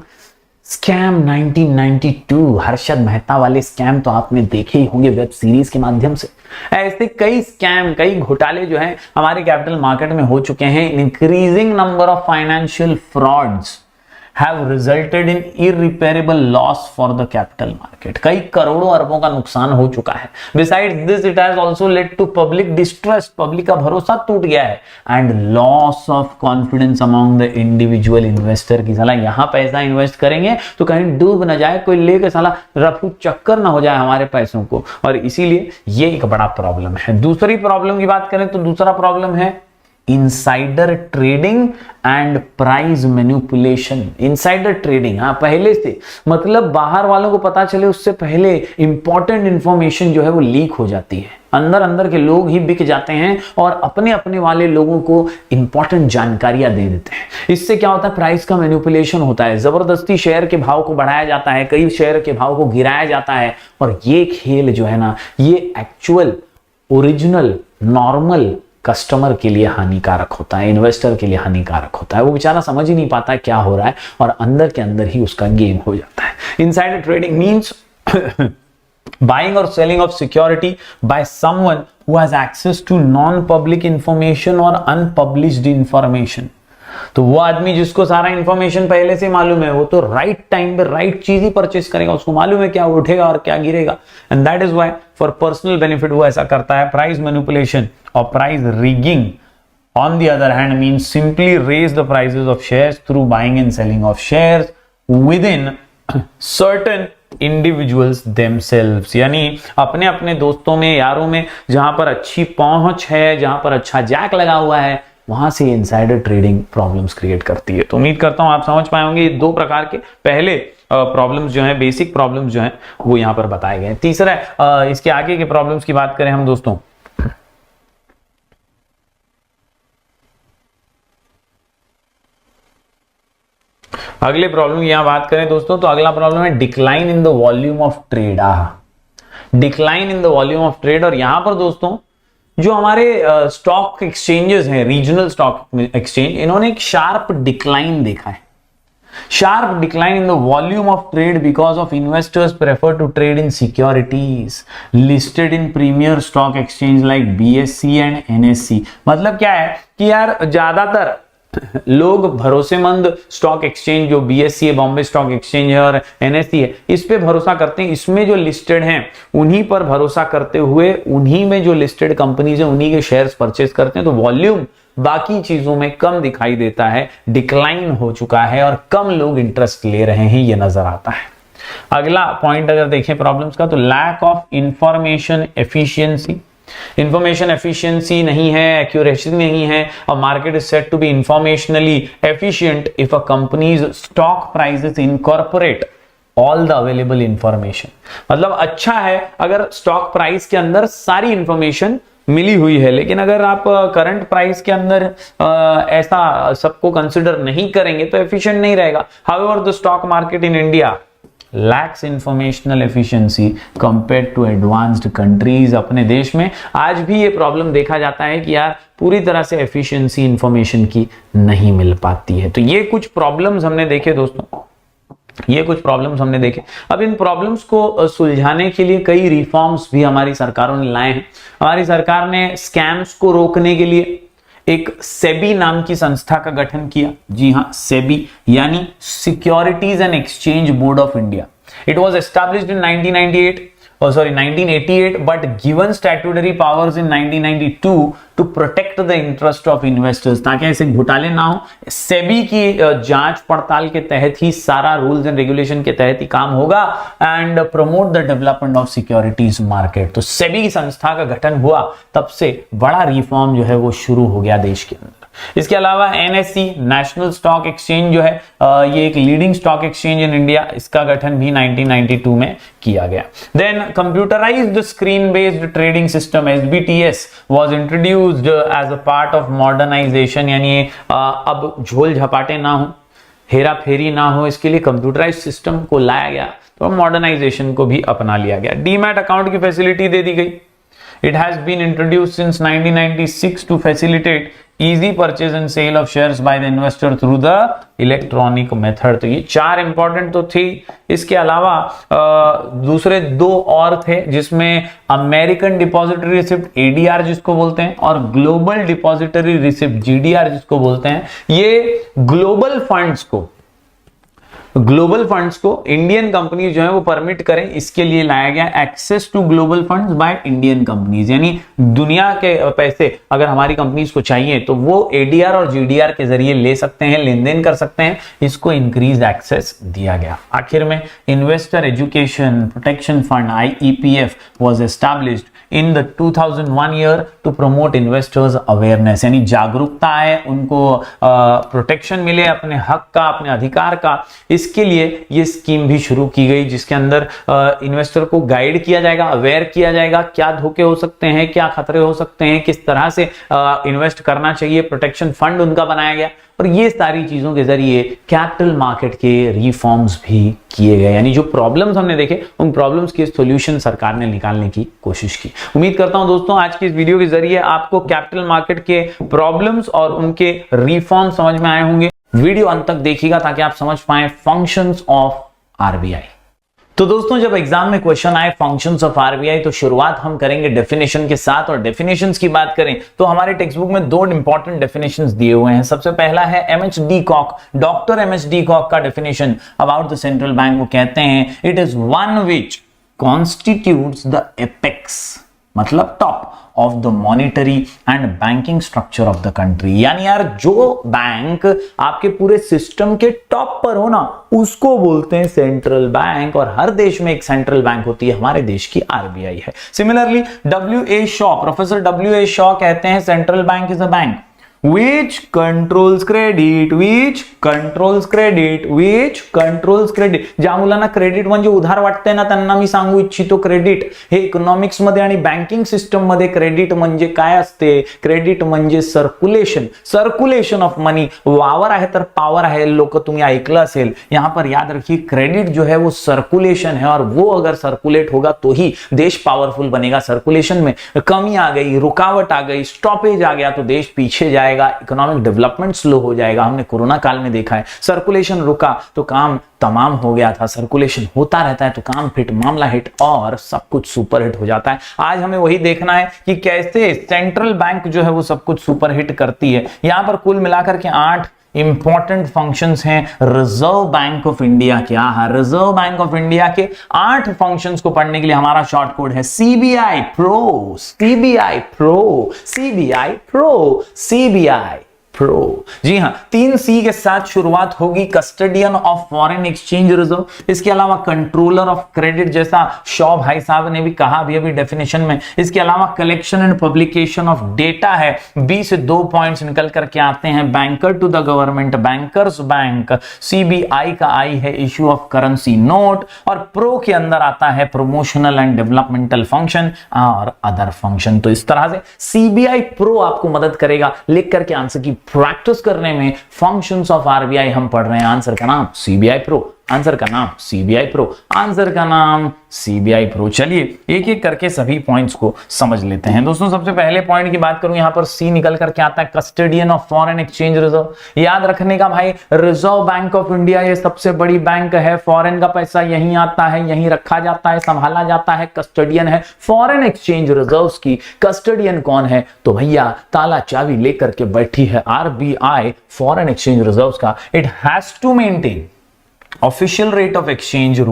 स्कैम 1992, हर्षद मेहता वाले स्कैम तो आपने देखे ही होंगे वेब सीरीज के माध्यम से। ऐसे कई स्कैम, कई घोटाले जो हैं हमारे कैपिटल मार्केट में हो चुके हैं। Increasing number of financial frauds have resulted in irreparable loss for the capital market. कई करोड़ों अरबों का नुकसान हो चुका है. Besides this, it has also led to public distrust. Public का भरोसा टूट गया है and loss of confidence among the individual investor की साला यहां पैसा इन्वेस्ट करेंगे तो कहीं डूब ना जाए, कोई लेके साला रफू चक्कर ना हो जाए हमारे पैसों को, और इसीलिए ये एक बड़ा प्रॉब्लम है. दूसरी प्रॉब्लम की बात करें तो दूसरा प्रॉब्लम है insider trading and price manipulation. Insider trading, हाँ, पहले से मतलब बाहर वालों को पता चले उससे पहले इंपॉर्टेंट इंफॉर्मेशन जो है वो लीक हो जाती है. अंदर अंदर के लोग ही बिक जाते हैं और अपने अपने वाले लोगों को इंपॉर्टेंट जानकारियां दे देते हैं. इससे क्या होता है, प्राइस का मैनिपुलेशन होता है, जबरदस्ती शेयर के भाव को बढ़ाया जाता है, कई शेयर के भाव को गिराया जाता है. और ये खेल जो है ना, ये एक्चुअल ओरिजिनल नॉर्मल कस्टमर के लिए हानिकारक होता है, इन्वेस्टर के लिए हानिकारक होता है. वो बेचारा समझ ही नहीं पाता है क्या हो रहा है और अंदर के अंदर ही उसका गेम हो जाता है. Insider trading means buying or selling of security by someone who has access to non-public information or unpublished information. तो वो आदमी जिसको सारा इंफॉर्मेशन पहले से मालूम है, वो तो राइट टाइम पे राइट चीज ही परचेस करेगा, उसको मालूम है क्या उठेगा और क्या गिरेगा. And that is why for personal benefit वो ऐसा करता है. प्राइस मैनिपुलेशन और price rigging on the other hand means simply raise the prices of shares through buying and selling of shares within certain individuals themselves. यानी अपने अपने दोस्तों में, यारों में, जहां पर अच्छी पहुंच है, जहां पर अच्छा जैक लगा हुआ है, वहां से इनसाइडर ट्रेडिंग प्रॉब्लम्स क्रिएट करती है. तो उम्मीद करता हूं आप समझ पाएंगे. ये दो प्रकार के पहले प्रॉब्लम्स जो हैं, बेसिक प्रॉब्लम्स जो हैं वो यहां पर बताए गए हैं. तीसरा इसके आगे के प्रॉब्लम्स की बात करें हम दोस्तों, अगले प्रॉब्लम की यहां बात करें दोस्तों तो अगला प्रॉब्लम है decline in the volume of trade. Decline in the volume of trade. और यहां पर दोस्तों जो हमारे स्टॉक एक्सचेंजेस हैं, रीजनल स्टॉक एक्सचेंज, इन्होंने एक शार्प डिक्लाइन देखा है. Sharp decline in the volume of trade because of investors prefer to trade in securities listed in premier stock exchange like BSE and NSE. मतलब क्या है कि यार ज्यादातर लोग भरोसेमंद स्टॉक एक्सचेंज जो BSE है, बॉम्बे स्टॉक एक्सचेंज है, और NSE है, इस पे भरोसा करते हैं. इसमें जो लिस्टेड हैं उन्हीं पर भरोसा करते हुए उन्हीं में जो लिस्टेड कंपनीज है उन्हीं के शेयर्स परचेज करते हैं. तो वॉल्यूम बाकी चीजों में कम दिखाई देता है, डिक्लाइन हो चुका है और कम लोग इंटरेस्ट ले रहे हैं, ये नजर आता है. अगला पॉइंट अगर देखें प्रॉब्लम्स का तो lack of information efficiency. Information efficiency नहीं है, एक्यूरेसी नहीं है, और market is set to be informationally efficient if a company's stock prices incorporate all the available information. मतलब अच्छा है अगर स्टॉक प्राइस के अंदर सारी इंफॉर्मेशन मिली हुई है, लेकिन अगर आप करंट प्राइस के अंदर ऐसा सबको कंसिडर नहीं करेंगे तो एफिशिएंट नहीं रहेगा. However the stock market in India lacks informational efficiency compared to advanced countries. अपने देश में आज भी ये प्रॉब्लम देखा जाता है कि यार पूरी तरह से एफिशिएंसी इंफॉर्मेशन की नहीं मिल पाती है. तो ये कुछ प्रॉब्लम्स हमने देखे दोस्तों, ये कुछ प्रॉब्लम्स हमने देखे. अब इन प्रॉब्लम्स को सुलझाने के लिए कई रिफॉर्म्स भी हमारी सरकारों ने लाए हैं. हमारी सरकार ने स्कैम्स को रोकने के लिए एक सेबी नाम की संस्था का गठन किया. जी हां, सेबी यानी securities and exchange board of India. It was established in 1988 but given statutory powers in 1992 to protect the interest of investors, ताकि ऐसे घोटाले ना हो. सेबी की जांच पड़ताल के तहत ही सारा रूल्स एंड रेगुलेशन के तहत ही काम होगा and promote the development of securities market. तो सेबी की संस्था का गठन हुआ, तब से बड़ा रिफॉर्म जो है वो शुरू हो गया देश के अंदर. इसके अलावा NSE नेशनल स्टॉक एक्सचेंज जो है ये एक leading stock exchange in India, इसका गठन भी 1992 में किया गया. Then computerised screen based trading system SBTS was introduced as a part of modernisation. यानी अब झोल झपाटे ना हो, हेरा फेरी ना हो, इसके लिए कंप्यूटराइज्ड सिस्टम को लाया गया, तो मॉडर्नाइजेशन को भी अपना लिया गया. डीमैट अकाउंट की फैसिलिटी दे दी गई. It has been introduced since 1996 to facilitate easy purchase and sale of shares by the investor through the electronic method. तो ये चार इंपॉर्टेंट तो थी. इसके अलावा दूसरे दो और थे जिसमें अमेरिकन डिपॉजिटरी रिसिप्ट ADR जिसको बोलते हैं और ग्लोबल डिपॉजिटरी रिसिप्ट GDR जिसको बोलते हैं. ये ग्लोबल फंड्स को ग्लोबल फंड्स को इंडियन कंपनी जो है वो परमिट करें, इसके लिए लाया गया access to global funds by Indian companies, यानी दुनिया के पैसे अगर हमारी कंपनीज को चाहिए तो वो एडीआर और जीडीआर के जरिए ले सकते हैं, लेन देन कर सकते हैं, इसको इंक्रीज एक्सेस दिया गया। आखिर में investor education protection fund IEPF was established in the 2001 year to promote investors awareness, यानी जागरूकता है, उनको प्रोटेक्शन मिले अपने हक का, अपने अधिकार का, इसके लिए ये स्कीम भी शुरू की गई, जिसके अंदर इन्वेस्टर को गाइड किया जाएगा, अवेयर किया जाएगा, क्या धोखे हो सकते हैं, क्या खतरे हो सकते हैं, किस तरह से इन्वेस्ट करना चाहिए, प्रोटेक्शन फंड उनका बनाया गया, और ये सारी चीजों के जरिए कैपिटल मार्केट के रिफॉर्म्स भी किए गए, यानी जो प्रॉब्लम्स हमने देखे उन प्रॉब्लम्स के सॉल्यूशन सरकार ने निकालने की कोशिश की। उम्मीद करता हूं दोस्तों आज की इस वीडियो के जरिए आपको कैपिटल मार्केट के प्रॉब्लम्स और उनके रिफॉर्म समझ में आए होंगे। वीडियो अंत तक देखिएगा ताकि आप समझ पाए फंक्शंस ऑफ आरबीआई। तो दोस्तों जब एग्जाम में क्वेश्चन आए फंक्शंस ऑफ आरबीआई तो शुरुआत हम करेंगे डेफिनेशन के साथ, और डेफिनेशंस की बात करें तो हमारे टेक्स्ट बुक में दो इंपॉर्टेंट डेफिनेशंस दिए हुए हैं। सबसे पहला है MH de Kock, doctor MH de Kock का definition about the central bank. वो कहते हैं it is one which constitutes the apex, मतलब top of the monetary and banking structure of the country, यानी यार जो बैंक आपके पूरे सिस्टम के टॉप पर हो ना उसको बोलते हैं सेंट्रल बैंक, और हर देश में एक सेंट्रल बैंक होती है, हमारे देश की आरबीआई है। Similarly WA Shaw, professor WA Shaw कहते हैं central bank is a bank which controls credit, which controls credit, which controls credit. ज्या मुलांना क्रेडिट म्हणजे उधार वाटतंय ना त्यांना मी सांगू इच्छितो क्रेडिट हे इकॉनॉमिक्स मध्ये आणि बँकिंग सिस्टम मध्ये क्रेडिट म्हणजे काय असते, क्रेडिट म्हणजे सर्कुलेशन, सर्कुलेशन ऑफ मनी, वावर आहे तर पावर आहे, लोक तुम्ही ऐकलं असेल, यहां पर याद रखिए क्रेडिट जो है वो सर्कुलेशन है, और वो अगर सर्कुलेट होगा तो ही देश पावरफुल बनेगा। सर्कुलेशन में कमी आ गई, रुकावट आ गई, स्टॉपेज आ गया तो देश पीछे जाएगा, इकोनॉमिक डेवलपमेंट स्लो हो जाएगा। हमने कोरोना काल में देखा है सर्कुलेशन रुका तो काम तमाम हो गया था, सर्कुलेशन होता रहता है तो काम फिट, मामला हिट और सब कुछ सुपर हिट हो जाता है। आज हमें वही देखना है कि कैसे सेंट्रल बैंक जो है वो सब कुछ सुपर हिट करती है। यहां पर कुल मिलाकर के 8 इंपॉर्टेंट फंक्शंस हैं रिजर्व बैंक ऑफ इंडिया के। रिजर्व बैंक ऑफ इंडिया के 8 फंक्शंस को पढ़ने के लिए हमारा शॉर्ट कोड है CBI pro, CBI pro, CBI pro, CBI pro. जी हां, 3C के साथ शुरुआत होगी, custodian of foreign exchange reserve, इसके अलावा कंट्रोलर ऑफ क्रेडिट, जैसा शॉ भाई साहब ने भी कहा अभी डेफिनेशन में, इसके अलावा collection and publication of data है। B से 2 पॉइंट्स निकल करके आते हैं, banker to the government, bankers bank, CBI का I है इश्यू ऑफ करेंसी नोट, और प्रो के अंदर आता है प्रमोशनल एंड डेवलपमेंटल फंक्शन और अदर फंक्शन। तो इस तरह से CBI प्रो आपको मदद करेगा लिख करके आंसर की प्रैक्टिस करने में। फंक्शंस ऑफ आरबीआई हम पढ़ रहे हैं, आंसर का नाम CBI प्रो, आंसर का नाम CBI प्रो, आंसर का नाम CBI प्रो। चलिए एक एक करके सभी पॉइंट्स को समझ लेते हैं। दोस्तों सबसे पहले पॉइंट की बात करूं, यहां पर C निकल करके आता है custodian of foreign exchange reserve. याद रखने का भाई, रिजर्व बैंक ऑफ इंडिया ये सबसे बड़ी बैंक है, फॉरेन का पैसा यहीं आता है, यहीं रखा जाता है, संभाला जाता है, कस्टडियन है फॉरेन एक्सचेंज रिजर्व्स की। कस्टडियन कौन है? तो भैया ताला चाबी लेकर के बैठी है आरबीआई फॉरेन एक्सचेंज रिजर्व्स का। It has to maintain official rate of exchange of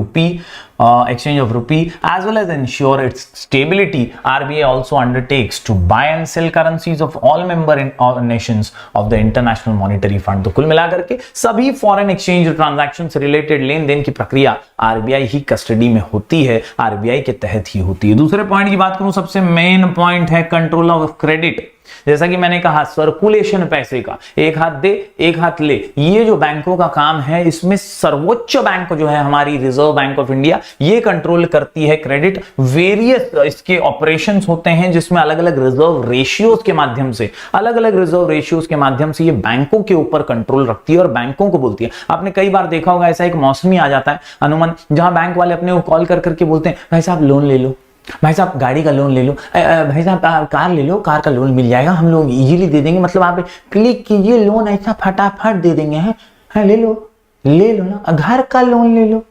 rupee as well as ensure its stability. RBI also undertakes to buy and sell currencies of all member nations of the International Monetary Fund। तो कुल मिलाकर के सभी foreign exchange transaction से related लेन then की प्रक्रिया RBI ही custody में होती है, आरबीआई के तहत ही होती है। दूसरे पॉइंट की बात करूं, सबसे मेन पॉइंट है कंट्रोल ऑफ क्रेडिट। जैसा कि मैंने कहा सर्कुलेशन पैसे का, एक हाथ दे एक हाथ ले, ये जो बैंकों का काम है, इसमें सर्वोच्च बैंक जो है हमारी रिजर्व बैंक ऑफ इंडिया, ये कंट्रोल करती है क्रेडिट। वेरियस इसके ऑपरेशंस होते हैं जिसमें अलग अलग रिजर्व रेशियोज के माध्यम से, अलग अलग रिजर्व रेशियोज के माध्यम से ये बैंकों के ऊपर कंट्रोल रखती है और बैंकों को बोलती है। आपने कई बार देखा होगा ऐसा एक मौसमी आ जाता है अनुमान, जहां बैंक वाले अपने को कॉल कर करके बोलते हैं भाई साहब लोन ले लो, भाई साहब गाड़ी का लोन ले लो, भाई साहब कार ले लो, कार का लोन मिल जाएगा, हम लोग इजीली दे देंगे, मतलब आप क्लिक कीजिए लोन ऐसा फटाफट दे देंगे। है ले लो ना, घर का लोन ले लो,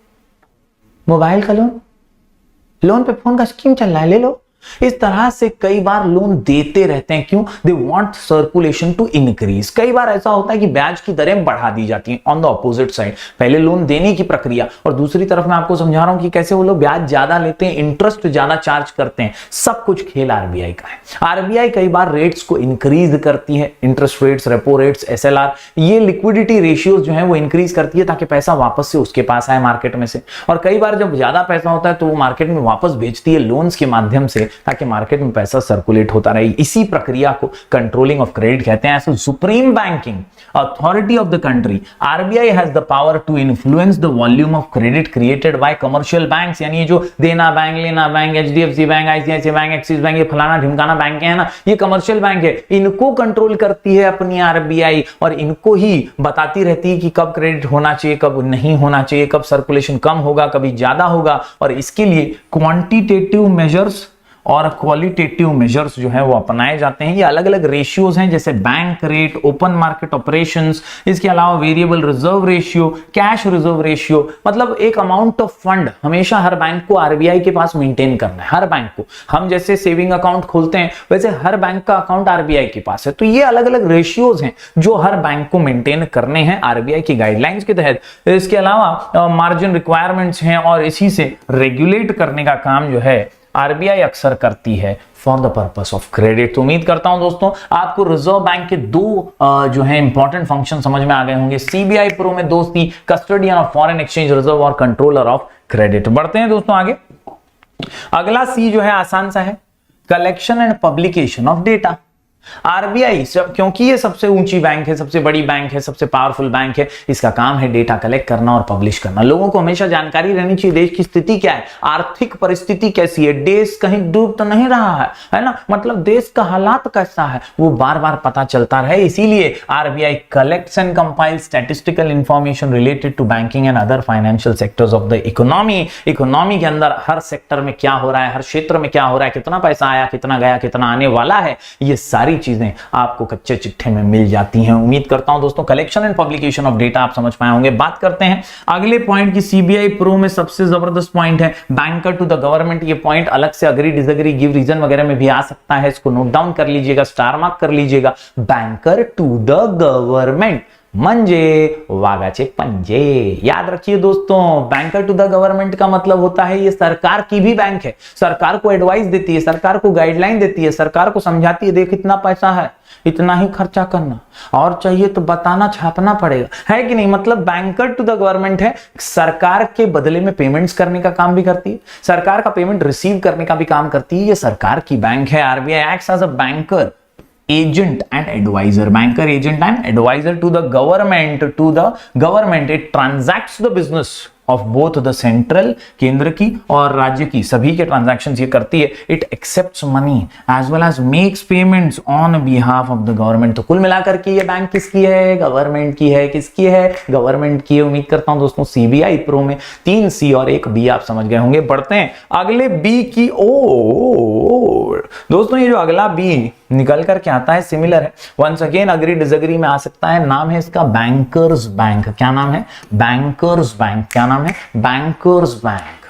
मोबाइल का लोन पे फोन का स्कीम चल रहा है, ले लो। इस तरह से कई बार लोन देते रहते हैं। क्यों? They want circulation to increase. कई बार ऐसा होता है कि ब्याज की दरें बढ़ा दी जाती हैं ऑन द ऑपोजिट साइड, पहले लोन देने की प्रक्रिया और दूसरी तरफ मैं आपको समझा रहा हूं कि कैसे वो लोग ब्याज ज्यादा लेते हैं, इंटरेस्ट ज्यादा चार्ज करते हैं। सब कुछ खेल आरबीआई का है। आरबीआई कई बार रेट्स को इंक्रीज करती है, interest rates, repo rates, SLR, ये लिक्विडिटी रेशियोज जो है वो इंक्रीज करती है ताकि पैसा वापस से उसके पास आए मार्केट में से। और कई बार जब ज्यादा पैसा होता है तो वो मार्केट में वापस भेजती है लोन्स के माध्यम से ताकि मार्केट में पैसा सर्कुलेट होता रहे। इसी प्रक्रिया को कंट्रोलिंग ऑफ क्रेडिट कहते हैं। As supreme banking authority of the country, RBI has the power to influence the volume of credit created by commercial banks. यानी ये जो देना बैंक, लेना bank, HDFC bank, ICICI bank, Axis bank, ये फलाना ढिमकाना बैंक है ना, ये कमर्शियल बैंक है, इनको कंट्रोल करती है अपनी आरबीआई और इनको ही बताती रहती है कि कब क्रेडिट होना चाहिए, कब नहीं होना चाहिए, कब सर्कुलेशन कम होगा, कभी ज्यादा होगा। और इसके लिए क्वांटिटेटिव मेजर्स और क्वालिटेटिव मेजर्स जो है वो अपनाए जाते हैं। ये अलग अलग रेशियोज हैं जैसे bank rate, open market operations, इसके अलावा variable reserve ratio, cash reserve ratio. मतलब एक अमाउंट ऑफ फंड हमेशा हर बैंक को आरबीआई के पास मेंटेन करना है। हर बैंक को, हम जैसे सेविंग अकाउंट खोलते हैं वैसे हर बैंक का अकाउंट आरबीआई के पास है। तो ये अलग अलग रेशियोज हैं जो हर बैंक को मेंटेन करने हैं आरबीआई की गाइडलाइंस के तहत। इसके अलावा मार्जिन रिक्वायरमेंट्स हैं और इसी से रेगुलेट करने का काम जो है आरबीआई अक्सर करती है for the purpose of credit. तो उम्मीद करता हूं दोस्तों आपको रिजर्व बैंक के दो जो है इंपॉर्टेंट फंक्शन समझ में आ गए होंगे। सीबीआई प्रो में दोस्ती, custodian of foreign exchange reserve और कंट्रोलर ऑफ क्रेडिट। बढ़ते हैं दोस्तों आगे। अगला सी जो है आसान सा है, collection and publication of data. RBI क्योंकि ये सबसे ऊंची बैंक है, सबसे बड़ी बैंक है, सबसे पावरफुल बैंक है, इसका काम है डेटा कलेक्ट करना और पब्लिश करना। लोगों को हमेशा जानकारी रहनी चाहिए देश की स्थिति क्या है, आर्थिक परिस्थिति कैसी है, देश कहीं डूब तो नहीं रहा है ना, मतलब देश का हालात कैसा है वो बार बार पता चलता रहे। इसीलिए RBI collects and compile statistical information related to banking and other financial sectors of the economy. Economy के अंदर हर सेक्टर में क्या हो रहा है, हर क्षेत्र में क्या हो रहा है, कितना पैसा आया, कितना गया, कितना आने वाला है, ये सारी चीजें आपको कच्चे चिट्ठे में मिल जाती हैं। उम्मीद करता हूं दोस्तों collection and publication of data आप समझ पाए होंगे। बात करते हैं अगले पॉइंट की। सीबीआई प्रो में सबसे जबरदस्त पॉइंट है बैंकर टू द गवर्नमेंट। ये पॉइंट अलग से अग्री डिसएग्री गिव रीजन वगैरह में भी आ सकता है, इसको नोट डाउन कर लीजिएगा, स्टार मार्क कर लीजिएगा। बैंकर टू द गवर्नमेंट मंजे वागाचे पंजे। याद रखिए दोस्तों, बैंकर टू द गवर्नमेंट का मतलब होता है ये सरकार की भी बैंक है, सरकार को एडवाइस देती है, सरकार को गाइडलाइन देती है, सरकार को समझाती है देख इतना पैसा है, इतना ही खर्चा करना, और चाहिए तो बताना, छापना पड़ेगा, है कि नहीं। मतलब बैंकर टू द गवर्नमेंट है, सरकार के बदले में पेमेंट्स करने का काम भी करती है, सरकार का पेमेंट रिसीव करने का भी काम करती है। ये सरकार की बैंक है। RBI acts as a banker, agent and advisor, banker, agent and advisor to the government, it transacts the business of both the central, केंद्र की और राज्य की, सभी के ट्रांजैक्शंस ये करती है। It accepts money as well as makes payments on behalf of the government. तो कुल मिलाकर के ये बैंक किसकी है, गवर्नमेंट की है। किसकी है, गवर्नमेंट की है। उम्मीद करता हूं दोस्तों सीबीआई प्रो में 3 सी और 1 बी आप समझ गए होंगे। बढ़ते हैं अगले बी की ओर। दोस्तों ये जो अगला बी निकल करके आता है सिमिलर है, वंस अगेन अग्री डिसएग्री में आ सकता है। नाम है इसका बैंकर्स बैंक। क्या नाम है, बैंकर्स बैंक। क्या नाम है, बैंकर्स बैंक।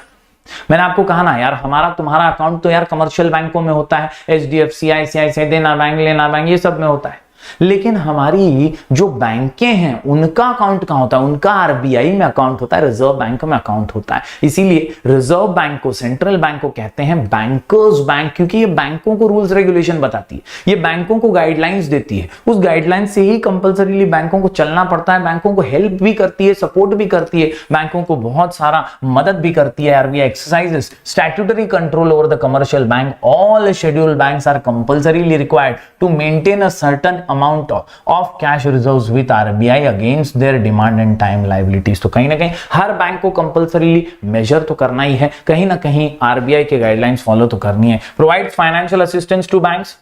मैंने आपको कहा ना यार, हमारा तुम्हारा अकाउंट तो यार कमर्शियल बैंकों में होता है, एचडीएफसी, आईसीआईसीआई, देना बैंक, लेना बैंक, ये सब में होता है। लेकिन हमारी जो बैंकें हैं उनका अकाउंट कहां होता है, उनका आरबीआई में अकाउंट होता है, रिजर्व बैंक में अकाउंट होता है। इसीलिए रिजर्व बैंक को, सेंट्रल बैंक को कहते हैं बैंकर्स बैंक, क्योंकि ये बैंकों को रूल्स रेगुलेशन बताती है, ये बैंकों को गाइडलाइंस देती है। उस गाइडलाइंस से ही कंपलसरीली बैंकों को चलना पड़ता है, बैंकों को हेल्प भी करती है, सपोर्ट भी करती है, बैंकों को बहुत सारा मदद भी करती है। RBI exercises statutory control over the commercial bank. All scheduled banks are compulsorily required to maintain a certain amount of cash reserves with RBI against their demand and time liabilities। तो कहीं ना कहीं हर बैंक को compulsorily major तो करना ही है, कहीं ना कहीं आरबीआई के गाइडलाइंस फॉलो तो करनी है। Provides financial assistance to banks,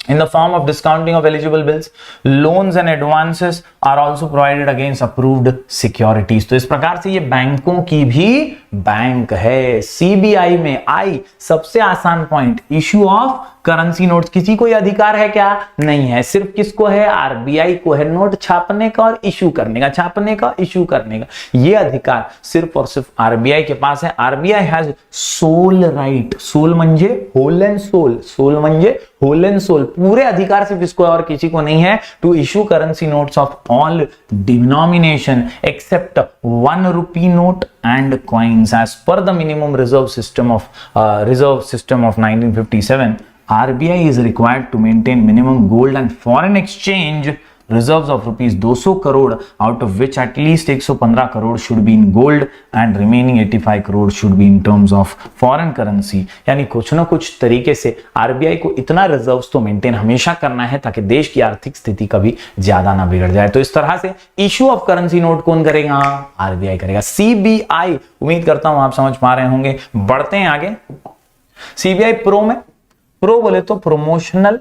in the form of discounting of eligible bills. Loans and advances are also provided against approved securities. तो इस प्रकार से ये बैंकों की भी बैंक है। सीबीआई में आई सबसे आसान point, issue of currency notes. किसी को ये अधिकार है क्या? नहीं है। सिर्फ किसको है? आरबीआई को है नोट छापने का और इशू करने का, छापने का, इशू करने का। ये अधिकार सिर्फ और सिर्फ आरबीआई के पास है। RBI has sole right, sole म्हणजे होल एंड सोल, सोल म्हणजे होल एंड सोल, पूरे अधिकार सिर्फ इसको और किसी को नहीं है to issue currency notes of all denomination except 1 rupee note and coins as per the minimum reserve system of 1957. RBI is required to maintain minimum gold and foreign exchange reserves of rupees 200 crore, out of which at least 115 crore should be in gold and remaining 85 crore should be in terms of foreign currency. यानी कुछ ना कुछ तरीके से RBI को इतना reserves तो maintain हमेशा करना है ताकि देश की आर्थिक स्थिति कभी ज्यादा ना बिगड़ जाए। तो इस तरह से इशू ऑफ करेंसी नोट कौन करेगा? आरबीआई करेगा। सीबीआई, उम्मीद करता हूं आप समझ पा रहे होंगे। बढ़ते हैं आगे। सीबीआई प्रो में, प्रो बोले तो प्रमोशनल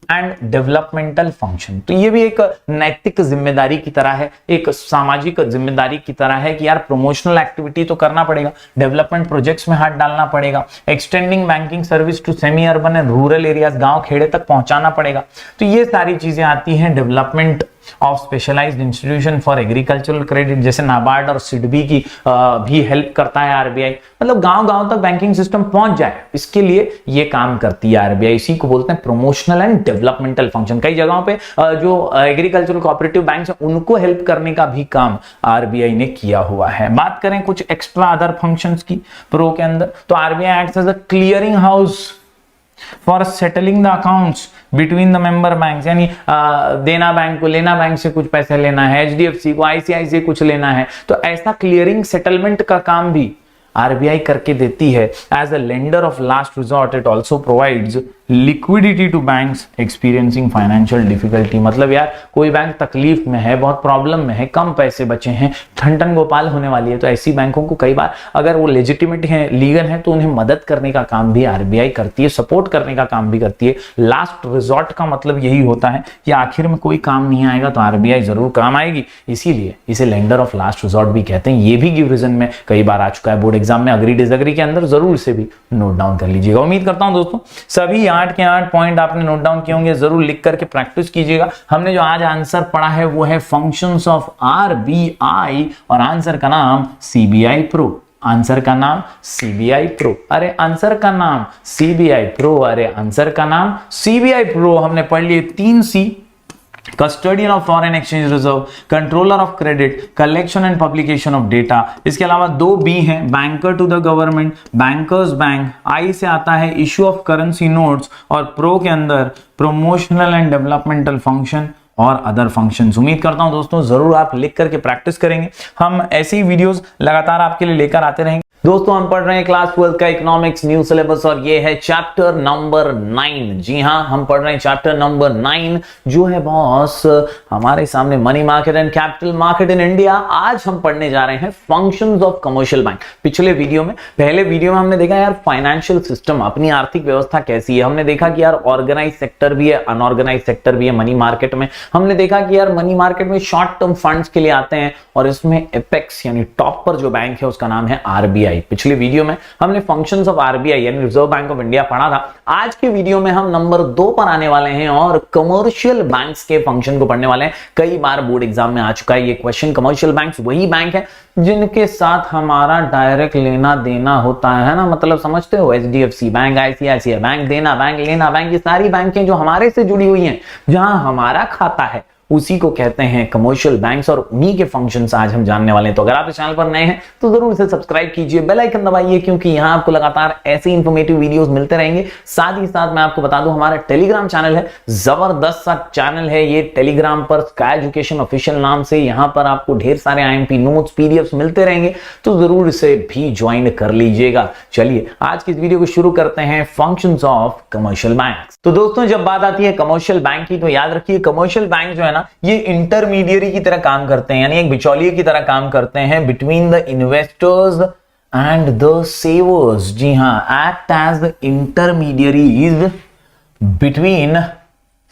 एंड डेवलपमेंटल फंक्शन। तो ये भी एक नैतिक जिम्मेदारी की तरह है, एक सामाजिक जिम्मेदारी की तरह है कि यार प्रमोशनल एक्टिविटी तो करना पड़ेगा, डेवलपमेंट प्रोजेक्ट्स में हाथ डालना पड़ेगा, extending banking service to semi urban and rural areas, गांव खेड़े तक पहुंचाना पड़ेगा। तो ये सारी चीजें आती हैं। Development of specialised institution for agricultural credit, जैसे नाबार्ड और सिडबी की भी हेल्प करता है आरबीआई। मतलब गांव गांव तक बैंकिंग सिस्टम पहुंच जाए, इसके लिए ये काम करती है आरबीआई। इसी को बोलते हैं प्रमोशनल एंड डेवलपमेंटल फंक्शन। कई जगहों पे जो एग्रीकल्चरल कोऑपरेटिव बैंक है उनको हेल्प करने का भी काम आरबीआई ने किया हुआ है। बात करें कुछ एक्स्ट्रा अदर फंक्शंस की प्रो के अंदर, तो RBI acts as a clearing house for settling the accounts between the member banks. यानी देना बैंक को लेना बैंक से कुछ पैसे लेना है, एचडीएफसी को आईसीआई से कुछ लेना है, तो ऐसा क्लियरिंग सेटलमेंट का काम भी आरबीआई करके देती है। As a lender of last resort it also provides liquidity to banks experiencing financial difficulty. मतलब यार कोई बैंक तकलीफ में है, बहुत प्रॉब्लम में है, कम पैसे बचे हैं, ठन ठन गोपाल होने वाली है, तो ऐसी बैंकों को कई बार अगर वो लेजिटिमेट है, लीगल है, तो उन्हें मदद करने का काम भी आरबीआई करती है, सपोर्ट करने का काम भी करती है। लास्ट रिजॉर्ट का मतलब यही होता है कि आखिर में कोई काम नहीं आएगा तो आरबीआई जरूर काम आएगी, इसीलिए इसे लेंडर ऑफ लास्ट रिजॉर्ट भी कहते हैं। ये भी गिवरीजन में कई बार आ चुका है, बोर्ड एग्जाम में अग्री डिसएग्री के अंदर, जरूर इसे भी नोट डाउन कर लीजिएगा। उम्मीद करता हूं दोस्तों सभी 8 के 8 पॉइंट आपने नोट डाउन किए होंगे, जरूर लिख करके प्रैक्टिस कीजिएगा। हमने जो आज आंसर पढ़ा है वो है फंक्शंस ऑफ आरबीआई, और आंसर का नाम सीबीआई प्रो। आंसर का नाम सीबीआई प्रो, अरे आंसर का नाम सीबीआई प्रो, अरे आंसर का नाम सीबीआई प्रो। हमने पढ़ लिए 3 C, custodian of foreign exchange reserve, controller of credit, collection and publication of data. इसके अलावा 2 बी हैं, banker to the government, bankers bank. I से आता है इशू ऑफ करेंसी नोट्स, और प्रो के अंदर प्रमोशनल एंड डेवलपमेंटल फंक्शन और अदर फंक्शंस। उम्मीद करता हूं दोस्तों जरूर आप लिख करके प्रैक्टिस करेंगे। हम ऐसी वीडियोस लगातार आपके लिए लेकर आते रहेंगे। दोस्तों हम पढ़ रहे हैं क्लास 12 का इकोनॉमिक्स न्यू सिलेबस, और ये है चैप्टर नंबर 9। जी हां, हम पढ़ रहे हैं चैप्टर नंबर 9, जो है बॉस हमारे सामने money market and capital market in India. आज हम पढ़ने जा रहे हैं फंक्शंस ऑफ कमर्शियल बैंक। पिछले वीडियो में, पहले वीडियो में हमने देखा यार फाइनेंशियल सिस्टम, अपनी आर्थिक व्यवस्था कैसी है। हमने देखा कि यार ऑर्गेनाइज सेक्टर भी है, अनऑर्गेनाइज सेक्टर भी है मनी मार्केट में। हमने देखा कि यार मनी मार्केट में शॉर्ट टर्म फंड्स के लिए आते हैं, और इसमें एपेक्स यानी टॉप पर जो बैंक है उसका नाम है आरबीआई। पिछले वीडियो में हमने फंक्शंस ऑफ आरबीआई यानी रिजर्व बैंक ऑफ इंडिया पढ़ा था। आज के वीडियो में हम नंबर 2 पर आने वाले हैं और कमर्शियल बैंक्स के फंक्शन को पढ़ने वाले हैं। कई बार बोर्ड एग्जाम में आ चुका है ये क्वेश्चन। कमर्शियल बैंक्स वही बैंक है जिनके साथ हमारा डायरेक्ट लेना देना होता है ना, मतलब समझते हो, एचडीएफसी बैंक, आईसीआईसीआई बैंक, देना बैंक, लेना बैंक, ये सारी बैंकें जो हमारे से जुड़ी हुई हैं, जहां हमारा खाता है, उसी को कहते हैं कमर्शियल बैंक्स, और उन्हीं के फंक्शंस आज हम जानने वाले हैं। तो अगर आप इस चैनल पर नए हैं तो जरूर इसे सब्सक्राइब कीजिए, बेल आइकन दबाइए, क्योंकि यहां आपको लगातार ऐसे इंफॉर्मेटिव वीडियोस मिलते रहेंगे। साथ ही साथ मैं आपको बता दूं हमारा टेलीग्राम चैनल है, जबरदस्त सा चैनल है ये टेलीग्राम पर, स्काई एजुकेशन ऑफिशियल नाम से। यहां पर आपको ढेर सारे आईएमपी नोट्स, पीडीएफ्स मिलते रहेंगे, तो जरूर इसे भी ज्वाइन कर लीजिएगा। चलिए आज की इस वीडियो को शुरू करते हैं, फंक्शंस ऑफ कमर्शियल बैंक्स। तो दोस्तों जब बात आती है कमर्शियल बैंक की, तो याद रखिए कमर्शियल बैंक जो है ना, ये इंटरमीडियरी की तरह काम करते हैं, यानी एक बिचौलिए की तरह काम करते हैं between the investors and the savers. जी हां, act as the intermediaries between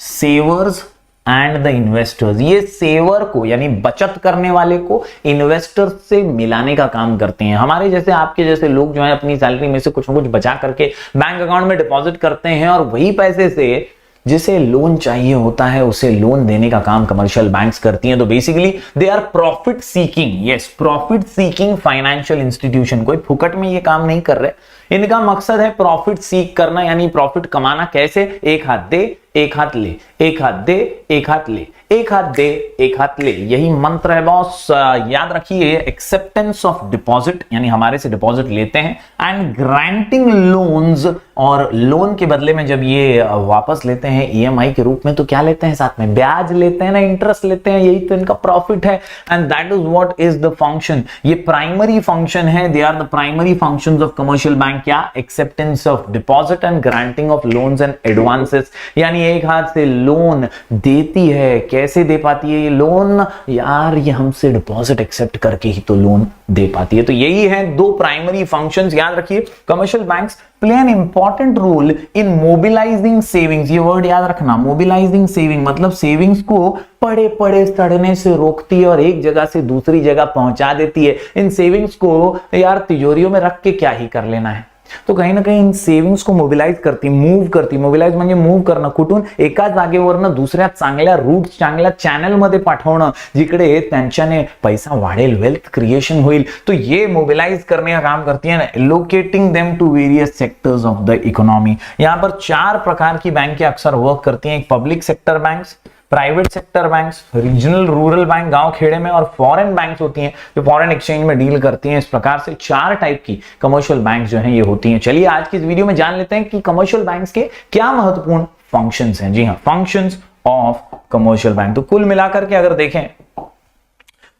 savers and the investors. ये सेवर को यानी बचत करने वाले को इन्वेस्टर से मिलाने का काम करते हैं। हमारे जैसे आपके जैसे लोग जो है अपनी सैलरी में से कुछ ना कुछ बचा करके बैंक अकाउंट में डिपॉजिट करते हैं और वही पैसे से जिसे लोन चाहिए होता है उसे लोन देने का काम कमर्शियल बैंक्स करती हैं। तो basically they are profit seeking, yes profit seeking financial institution. कोई फुकट में ये काम नहीं कर रहे, इनका मकसद है प्रॉफिट सीक करना, यानी प्रॉफिट कमाना। कैसे? एक हाथ दे एक हाथ ले, एक हाथ दे एक हाथ ले, एक हाथ दे एक हाथ ले, यही मंत्र है बॉस। याद रखिए, एक्सेप्टेंस ऑफ डिपॉजिट यानी हमारे से डिपॉजिट लेते हैं, एंड ग्रांटिंग लोन्स, और लोन के बदले में जब ये वापस लेते हैं ईएमआई के रूप में तो क्या लेते हैं? साथ में ब्याज लेते हैं ना, इंटरेस्ट लेते हैं। यही तो इनका प्रॉफिट है, and that is what is the function. ये प्राइमरी फंक्शन है, they are the primary functions of commercial bank. क्या? Acceptance of deposit and granting of loans and advances. यानी एक हाथ से लोन देती है। कैसे दे पाती है ये लोन? यार ये हमसे डिपॉजिट एक्सेप्ट करके ही तो लोन दे पाती है। तो यही है दो प्राइमरी फंक्शंस। याद रखिए, commercial banks play an important role in mobilising savings. ये वर्ड याद रखना, मोबिलाइजिंग सेविंग मतलब सेविंग्स को पड़े पड़े सड़ने से रोकती है और एक जगह से दूसरी जगह पहुंचा देती है। इन सेविंग्स को यार तिजोरियों में रख के क्या ही कर लेना है, तो कहीं ना कहीं इन सेविंग्स को मोबिलाइज करती, मूव करती। मोबिलाइज म्हणजे मूव करणं, कुठून? एका जागेवरनं दुसऱ्या चांगल्या रूट, चांगल्या चॅनल मध्ये पाठवणं, जिकडे त्यांच्याने पैसा वाढेल, वेल्थ क्रिएशन होईल। तो ये मोबिलाइज करने का काम करती है, allocating them to various sectors of the economy. यहां पर चार प्रकार की बैंकें अक्सर वर्क करती हैं। एक public sector banks, private sector banks, regional rural bank गांव खेड़े में, और फॉरेन बैंक्स होती हैं जो फॉरेन एक्सचेंज में डील करती हैं। इस प्रकार से चार टाइप की कमर्शियल बैंक्स जो हैं ये होती हैं। चलिए आज की इस वीडियो में जान लेते हैं कि कमर्शियल बैंक्स के क्या महत्वपूर्ण फंक्शंस हैं। जी हां, फंक्शंस ऑफ कमर्शियल बैंक। तो कुल मिलाकर के अगर देखें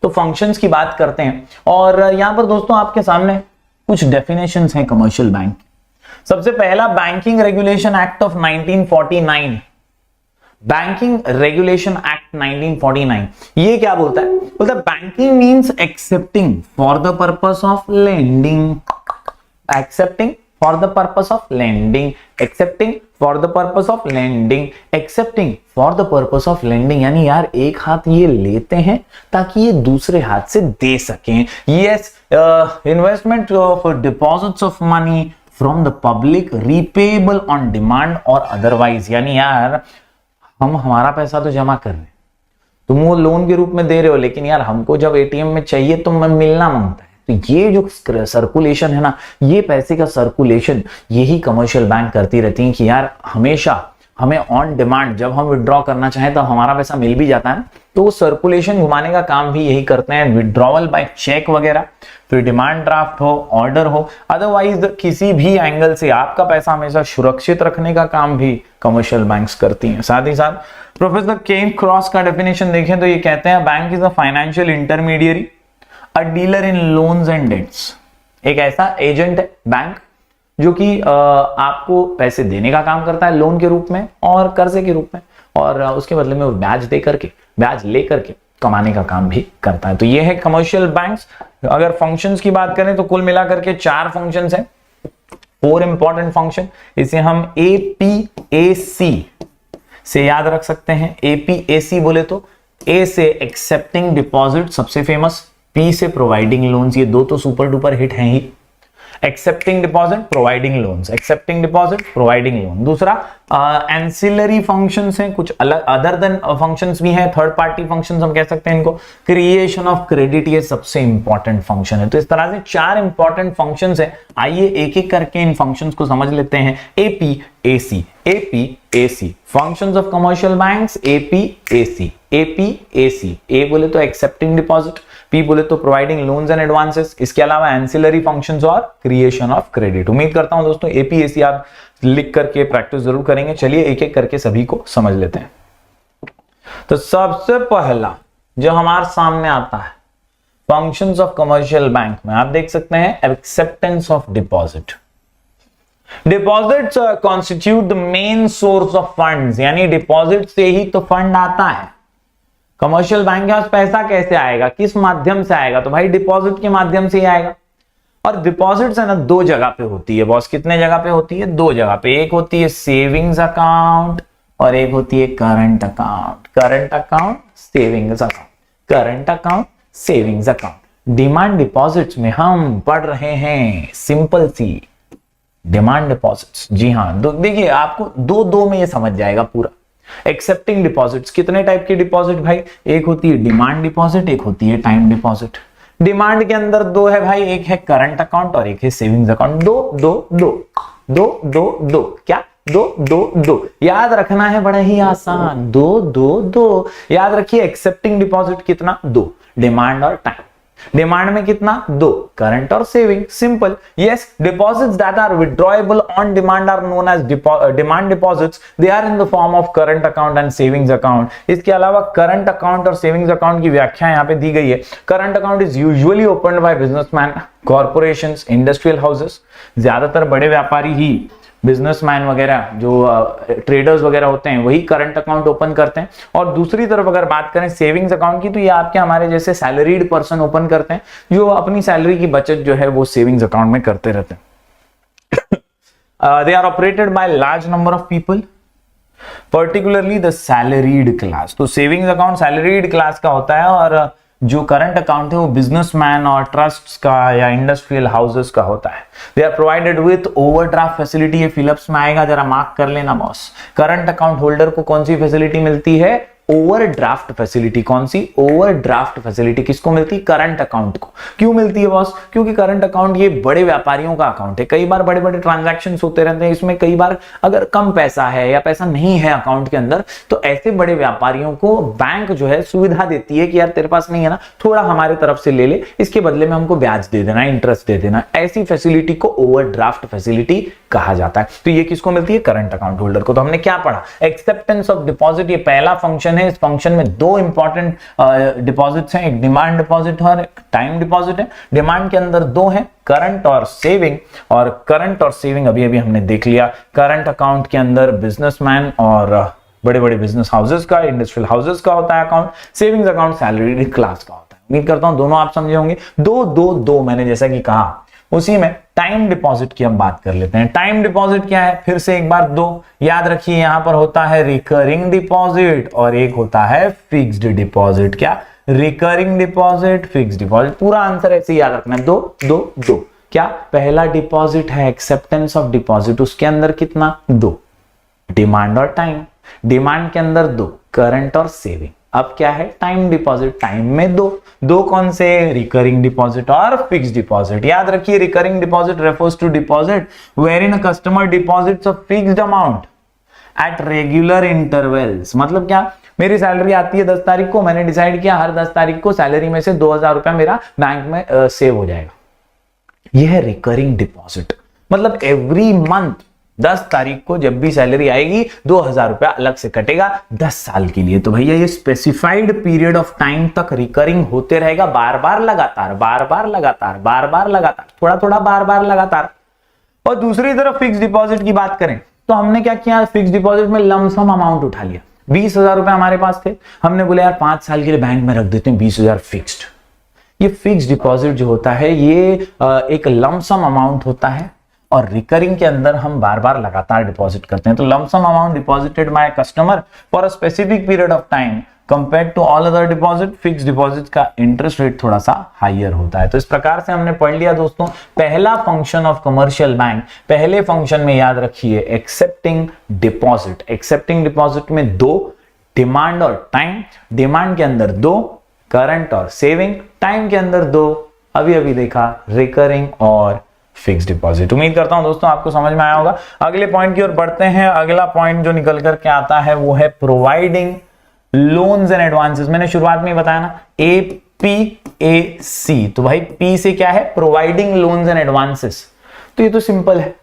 तो फंक्शंस की बात करते हैं, और यहां पर दोस्तों आपके सामने कुछ डेफिनेशंस हैं कमर्शियल बैंक। सबसे पहला, banking regulation act of 1949। Banking regulation act 1949 ये क्या बोलता है? बोलता है banking means accepting for the purpose of lending, accepting for the purpose of lending, accepting for the purpose of lending, accepting for the purpose of lending. यानी यार एक हाथ ये लेते हैं ताकि ये दूसरे हाथ से दे सकें। Yes, investment of deposits of money from the public repayable on demand और अदरवाइज। यानी यार हम हमारा पैसा तो जमा कर रहे हैं, तुम वो लोन के रूप में दे रहे हो, लेकिन यार हमको जब एटीएम में चाहिए तो मिलना मांगता है। तो ये जो सर्कुलेशन है ना, ये पैसे का सर्कुलेशन यही कमर्शियल बैंक करती रहती है कि यार हमेशा हमें ऑन डिमांड जब हम विड्रॉ करना चाहें तो हमारा पैसा मिल भी जाता है ना, तो वो सर्कुलेशन घुमाने का काम भी यही करते हैं। विड्रॉवल बाय चेक वगैरह, फिर डिमांड ड्राफ्ट हो, ऑर्डर हो, अदरवाइज किसी भी एंगल से आपका पैसा हमेशा सुरक्षित रखने का काम भी कमर्शियल बैंक्स करती हैं। साथ ही साथ प्रोफेसर केन क्रॉस का डेफिनेशन देखें तो ये कहते हैं bank is a financial intermediary, a dealer in loans and debts. एक ऐसा एजेंट है बैंक जो कि आपको पैसे देने का काम करता है लोन के रूप में और कर्जे के रूप में, और उसके बदले में वो ब्याज दे करके, ब्याज ले करके कमाने का काम भी करता है। तो ये है कमर्शियल बैंक्स। अगर फंक्शंस की बात करें तो कुल मिलाकर के चार फंक्शंस हैं, 4 इंपॉर्टेंट फंक्शन। इसे हम APAC से याद रख सकते हैं। APAC बोले तो A से एक्सेप्टिंग डिपॉजिट सबसे फेमस, P से प्रोवाइडिंग लोन्स, ये दो तो सुपर डुपर हिट हैं ही। Accepting deposit, providing loans, accepting deposit, providing loan. दूसरा एंसिलरी फंक्शंस हैं, कुछ अलग अदर देन फंक्शंस भी हैं, थर्ड पार्टी फंक्शंस हम कह सकते हैं इनको। क्रिएशन ऑफ क्रेडिट, ये सबसे इंपॉर्टेंट फंक्शन है। तो इस तरह से चार इंपॉर्टेंट फंक्शंस हैं। आइए एक एक करके इन फंक्शंस को समझ लेते हैं। APAC, APAC functions of commercial banks, APAC, APAC। A बोले तो एक्सेप्टिंग डिपॉजिट, P बोले तो प्रोवाइडिंग लोन्स एंड एडवांसेस, इसके अलावा एंसिलरी फंक्शंस और क्रिएशन ऑफ क्रेडिट। उम्मीद करता हूं दोस्तों APAC आप लिख करके प्रैक्टिस जरूर करेंगे। चलिए एक एक करके सभी को समझ लेते हैं। तो सबसे पहला जो हमारे सामने आता है फंक्शंस ऑफ कमर्शियल बैंक में, आप देख सकते हैं acceptance of deposit. Deposits constitute the main source of funds, यानी डिपॉजिट से ही तो फंड आता है। कमर्शियल बैंक के पास पैसा कैसे आएगा, किस माध्यम से आएगा? तो भाई डिपॉजिट के माध्यम से ही आएगा। और डिपॉजिट्स है ना दो जगह पे होती है बॉस। कितने जगह पे होती है? दो जगह पे। एक होती है सेविंग्स अकाउंट और एक होती है current account. Current account, savings account, current account, savings account. Demand deposits में हम पढ़ रहे हैं सिंपल सी डिमांड डिपॉजिट्स। जी हाँ, देखिए आपको दो में ये समझ जाएगा पूरा। एक्सेप्टिंग डिपॉजिट्स, कितने टाइप की डिपॉजिट भाई? एक होती है डिमांड डिपॉजिट, एक होती है टाइम डिपॉजिट। डिमांड के अंदर दो है भाई, एक है करंट अकाउंट और एक है सेविंग्स अकाउंट। दो क्या? दो याद रखना है, बड़ा ही आसान। दो याद रखिए। एक्सेप्टिंग डिपॉजिट कितना? दो। डिमांड और टाइम। डिमांड में कितना? दो। करंट और saving, simple. Yes, deposits that are withdrawable on demand are known as demand deposits. They are in the form of current account and savings account. इसके अलावा current account और savings account की व्याख्या यहां पे दी गई है। Current account is usually opened by businessman, corporations, industrial houses. ज्यादातर बड़े व्यापारी ही, बिजनेसमैन वगैरह जो ट्रेडर्स वगैरह होते हैं, वही करंट अकाउंट ओपन करते हैं। और दूसरी तरफ अगर बात करें सेविंग्स अकाउंट की, तो ये आपके हमारे जैसे सैलरीड पर्सन ओपन करते हैं, जो अपनी सैलरी की बचत जो है वो सेविंग्स अकाउंट में करते रहते हैं। They are operated by large number of people, particularly the salaried class. तो सेविंग्स अकाउंट सैलरीड क्लास का होता है और जो करंट अकाउंट है वो बिजनेसमैन और ट्रस्ट्स का या इंडस्ट्रियल हाउसेस का होता है। They are provided with overdraft facility. ये फिलअप्स में आएगा, जरा मार्क कर लेना बॉस। करंट अकाउंट होल्डर को कौन सी फैसिलिटी मिलती है? Overdraft facility. कौन सी? ओवरड्राफ्ट फैसिलिटी किसको मिलती? करंट अकाउंट को। क्यों मिलती है बॉस? क्योंकि करंट अकाउंट ये बड़े व्यापारियों का अकाउंट है। कई बार बड़े बड़े ट्रांजैक्शंस होते रहते हैं इसमें। कई बार अगर कम पैसा है या पैसा नहीं है अकाउंट के अंदर, तो ऐसे बड़े व्यापारियों को बैंक जो है सुविधा देती है कि यार तेरे पास नहीं है ना, थोड़ा हमारे तरफ से ले ले, इसके बदले में हमको ब्याज दे देना, इंटरेस्ट दे देना। ऐसी फैसिलिटी को ओवरड्राफ्ट फैसिलिटी कहा जाता है। तो ये किसको मिलती है? करंट अकाउंट होल्डर को। तो हमने क्या पढ़ा? एक्सेप्टेंस ऑफ डिपॉजिट, ये पहला फंक्शन है। इस फंक्शन में दो इंपॉर्टेंट डिपॉजिट्स हैं, एक डिमांड डिपॉजिट और एक टाइम डिपॉजिट है। डिमांड के अंदर दो हैं, करंट और सेविंग। और करंट और सेविंग अभी अभी हमने देख लिया। करंट अकाउंट के अंदर बिजनेसमैन और बड़े बड़े बिजनेस हाउसेस का, इंडस्ट्रियल हाउसेस का होता है account. Savings account salaried class का होता है। उम्मीद करता हूं दोनों आप समझे होंगे। दो मैंने जैसा कि कहा। उसी में टाइम डिपॉजिट की हम बात कर लेते हैं। टाइम डिपॉजिट क्या है? फिर से एक बार दो याद रखिए। यहां पर होता है रिकरिंग डिपॉजिट और एक होता है फिक्स्ड डिपॉजिट। क्या? Recurring deposit, fixed deposit. पूरा आंसर ऐसे याद रखना है। दो। क्या? पहला डिपॉजिट है एक्सेप्टेंस ऑफ डिपॉजिट, उसके अंदर कितना? दो। डिमांड और टाइम। डिमांड के अंदर दो, करंट और सेविंग। अब क्या है? Time deposit. टाइम में दो कौन से? रिकरिंग डिपॉजिट और फिक्स्ड डिपॉजिट। याद रखिए, recurring deposit refers to deposit wherein a customer deposits a fixed amount at regular intervals. मतलब क्या? मेरी सैलरी आती है 10 तारीख को, मैंने डिसाइड किया हर 10 तारीख को सैलरी में से 2000 रुपया मेरा बैंक में सेव हो जाएगा। यह है रिकरिंग डिपॉजिट। मतलब एवरी मंथ 10 तारीख को जब भी सैलरी आएगी 2000 रुपया अलग से कटेगा 10 साल के लिए। तो भैया ये स्पेसिफाइड पीरियड ऑफ टाइम तक रिकरिंग होते रहेगा, बार बार लगातार, थोड़ा बार लगातार। और दूसरी तरफ फिक्स डिपॉजिट की बात करें तो हमने क्या किया? फिक्स डिपॉजिट में लमसम अमाउंट उठा लिया। 20,000 रुपए हमारे पास थे, हमने बोले यार 5 साल के लिए बैंक में रख देते हैं 20,000 फिक्स्ड। ये फिक्स डिपॉजिट जो होता है ये एक लमसम अमाउंट होता है और रिकरिंग के अंदर हम बार बार लगातार डिपॉजिट करते हैं। तो lump sum amount deposited by customer for a specific period of time compared to all other deposit, fixed deposit का इंटरेस्ट रेट थोड़ा सा हायर होता है। तो इस प्रकार से हमने पढ़ लिया दोस्तों पहला फंक्शन ऑफ कमर्शियल बैंक। पहले फंक्शन में याद रखिए एक्सेप्टिंग डिपॉजिट। एक्सेप्टिंग डिपॉजिट में दो, डिमांड और टाइम। डिमांड के अंदर दो, करंट और सेविंग। टाइम के अंदर दो, अभी अभी देखा, रिकरिंग और फिक्स डिपॉजिट। उम्मीद करता हूं दोस्तों आपको समझ में आया होगा। अगले पॉइंट की ओर बढ़ते हैं। अगला पॉइंट जो निकल करके आता है वो है प्रोवाइडिंग लोन्स एंड एडवांसेस। मैंने शुरुआत में बताया ना APAC। तो भाई P से क्या है? Providing loans and advances. तो ये तो सिंपल है।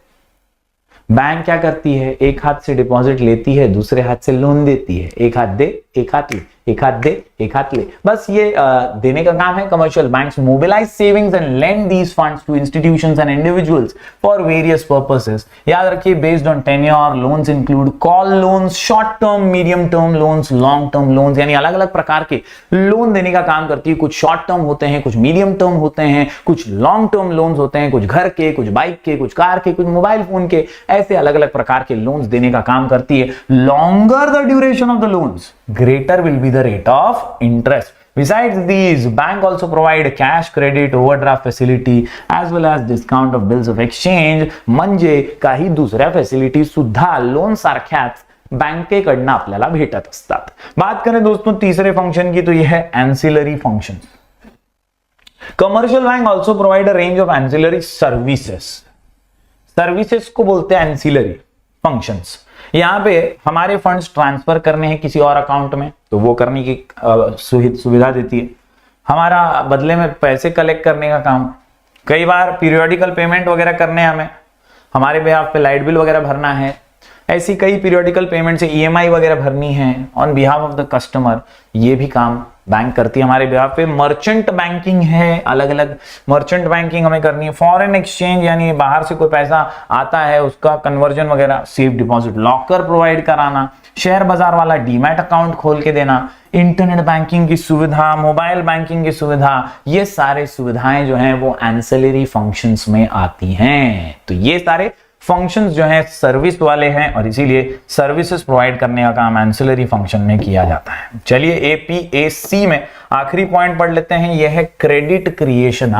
बैंक क्या करती है? एक हाथ से डिपॉजिट लेती है, दूसरे हाथ से लोन देती है। एक हाथ दे, एक हाथ ले, एक हाथ दे, एक हाथ ले, बस ये देने का काम है। Commercial banks mobilise savings and lend these funds to institutions and individuals for various purposes. याद रखिए, based on tenure, loans include call loans, short term, medium term loans, long term loans, यानी अलग अलग प्रकार के लोन देने का काम करती है। कुछ शॉर्ट टर्म होते हैं, कुछ मीडियम टर्म होते हैं, कुछ लॉन्ग टर्म लोन्स होते हैं, कुछ घर के, कुछ बाइक के, कुछ कार के, कुछ मोबाइल फोन के, ऐसे अलग अलग प्रकार के लोन्स देने का काम करती है। Longer the duration of the loans, greater will be the rate of interest. Besides these, bank also provide cash credit, overdraft facility as well as discount of bills of exchange. म्हणजे काही दुसऱ्या facility सुद्धा loan सारख्याच बँकेकडनं आपल्याला भेटत असतात। बात करें दोस्तों तीसरे फंक्शन की, तो यह है ancillary function. Commercial bank also provide a range of ancillary services. Services को बोलते हैं एंसिलरी फंक्शंस। यहां पे हमारे फंड्स ट्रांसफर करने हैं किसी और अकाउंट में, तो वो करने की सुविधा देती है। हमारा बदले में पैसे कलेक्ट करने का काम, कई बार पीरियोडिकल पेमेंट वगैरह करने हमें, हमारे बिहाफ पे लाइट बिल वगैरह भरना है, ऐसी कई पीरियोडिकल पेमेंट से ईएमआई वगैरह भरनी है on behalf of the customer, ये भी काम बैंक करती है हमारे बिहाफ पे। मर्चेंट बैंकिंग है, अलग अलग मर्चेंट बैंकिंग हमें करनी है। फॉरेन एक्सचेंज, यानी बाहर से कोई पैसा आता है उसका कन्वर्जन वगैरह, सेफ डिपॉजिट लॉकर प्रोवाइड कराना, शेयर बाजार वाला डीमैट अकाउंट खोल के देना, इंटरनेट बैंकिंग की सुविधा, मोबाइल बैंकिंग की सुविधा, ये सारे सुविधाएं जो हैं वो एंसिलरी फंक्शंस में आती हैं। तो ये सारे फंक्शंस जो हैं सर्विस वाले हैं और इसीलिए सर्विसेज प्रोवाइड करने का काम एंसिलरी फंक्शन में किया जाता है। चलिए एपीएससी में आखिरी पॉइंट पढ़ लेते हैं, यह है क्रेडिट क्रिएशन।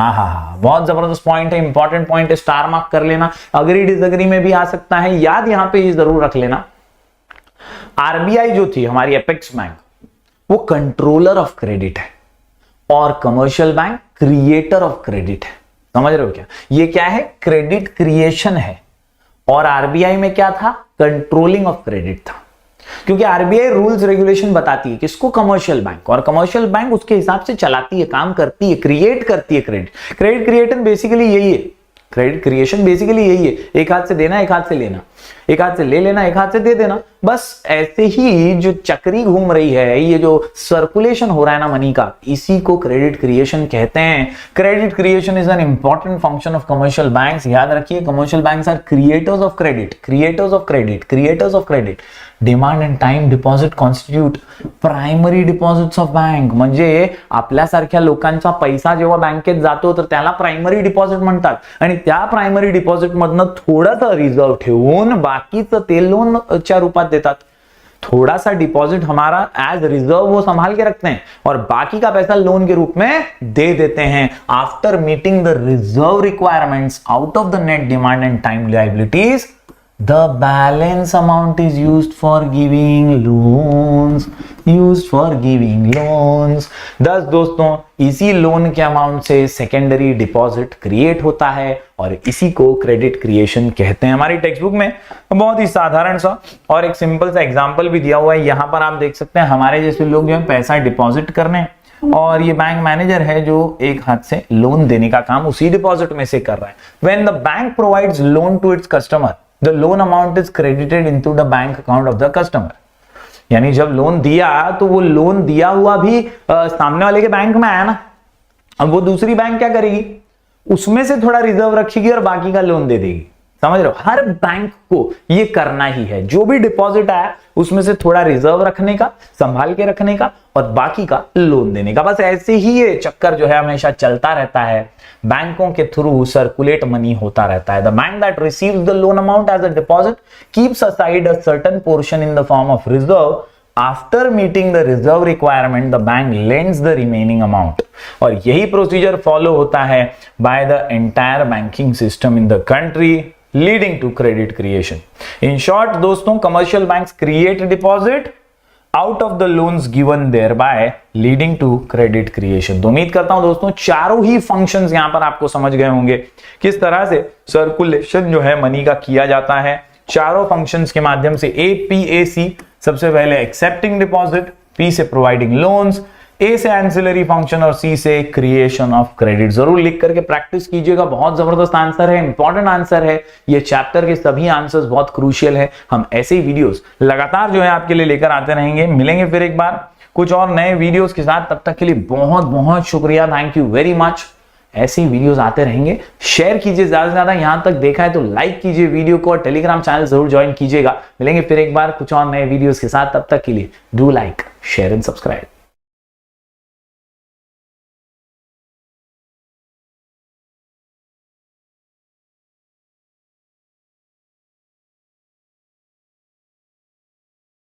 बहुत जबरदस्त पॉइंट है, इंपॉर्टेंट पॉइंट है, स्टार मार्क कर लेना, अग्री डिसएग्री में भी आ सकता है, याद यहां पे ये जरूर रख लेना। आरबीआई जो थी हमारी एपेक्स बैंक, वो कंट्रोलर ऑफ क्रेडिट है और commercial bank creator of credit है। समझ रहे हो क्या? ये क्या है? क्रेडिट क्रिएशन है। और आरबीआई में क्या था? कंट्रोलिंग ऑफ क्रेडिट था। क्योंकि आरबीआई रूल्स रेगुलेशन बताती है किसको? कमर्शियल बैंक, और कमर्शियल बैंक उसके हिसाब से चलाती है, काम करती है, क्रिएट करती है क्रेडिट। क्रेडिट क्रिएशन बेसिकली यही है, क्रेडिट क्रिएशन बेसिकली यही है, एक हाथ से देना, एक हाथ से लेना, एक हाथ से ले लेना, एक हाथ से दे देना। बस ऐसे ही जो चक्री घूम रही है, ये जो सर्कुलेशन हो रहा है ना मनी का, इसी को क्रेडिट क्रिएशन कहते हैं। Credit creation is an important function of commercial banks. याद रखिए, commercial banks are creators of credit, creators of credit, creators of credit. Demand and time deposit constitute primary deposits of bank. म्हणजे आपल्यासारख्या लोकांचा पैसा जेव्हा बँकेत जातो तर त्याला प्रायमरी डिपॉझिट म्हणतात, आणि त्या प्रायमरी डिपॉझिट मधनं थोडासा रिझर्व ठेवून बाकीचं ते लोनच्या रूपात देतात। थोड़ा सा डिपॉजिट हमारा एज रिजर्व वो संभाल के रखते हैं और बाकी का पैसा लोन के रूप में दे देते हैं। After meeting the reserve requirements out of the net demand and time liabilities, the balance amount is used for giving loans, used for giving loans। दस दोस्तों, इसी लोन के अमाउंट से सेकेंडरी डिपॉजिट क्रिएट होता है और इसी को क्रेडिट क्रिएशन कहते हैं। हमारी टेक्स्ट बुक में बहुत ही साधारण सा और एक सिंपल सा एग्जांपल भी दिया हुआ है। यहां पर आप देख सकते हैं, हमारे जैसे लोग जो है पैसा डिपॉजिट करने, और ये बैंक मैनेजर है जो एक हाथ से लोन देने का काम उसी डिपॉजिट में से कर रहा है। When the bank provides loan to its customer, the loan amount is credited into the bank account of the customer। यानी जब लोन दिया तो वो लोन दिया हुआ भी सामने वाले के बैंक में आया ना। अब वो दूसरी बैंक क्या करेगी? उसमें से थोड़ा रिजर्व रखेगी और बाकी का लोन दे देगी। समझ रहे हो? हर बैंक को ये करना ही है, जो भी डिपॉजिट आया उसमें से थोड़ा रिजर्व रखने का, संभाल के रखने का और बाकी का लोन देने का। बस ऐसे ही ये चक्कर जो है हमेशा चलता रहता है। बैंकों के थ्रू सर्कुलेट मनी होता रहता है। The bank that receives the loan amount as a deposit keeps aside a certain portion in the form of reserve. After meeting the reserve requirement the bank lends the remaining amount. और यही procedure follow होता है by the entire banking system in the country, leading to credit creation। In short दोस्तों, commercial banks create deposit out of the loans given, thereby leading to credit creation। तो उम्मीद करता हूं दोस्तों चारों ही फंक्शंस यहां पर आपको समझ गए होंगे, किस तरह से सर्कुलेशन जो है मनी का किया जाता है चारों फंक्शंस के माध्यम से। एपीएसी सबसे पहले एक्सेप्टिंग डिपॉजिट, पी से प्रोवाइडिंग लोन्स, ए से एंसिलरी फंक्शन और सी से क्रिएशन ऑफ क्रेडिट। जरूर लिख करके प्रैक्टिस कीजिएगा, बहुत जबरदस्त आंसर है, इंपॉर्टेंट आंसर है। ये चैप्टर के सभी आंसर्स बहुत क्रूशियल है। हम ऐसे ही वीडियोस लगातार जो है आपके लिए लेकर आते रहेंगे। मिलेंगे फिर एक बार कुछ और नए वीडियोस के साथ, तब तक के लिए बहुत बहुत शुक्रिया, थैंक यू वेरी मच। ऐसे ही वीडियोस आते रहेंगे, शेयर कीजिए ज्यादा से ज्यादा। यहां तक देखा है तो लाइक कीजिए वीडियो को और टेलीग्राम चैनल जरूर ज्वाइन कीजिएगा। मिलेंगे फिर एक बार कुछ और नए वीडियोस के साथ, तब तक के लिए do like, share and subscribe.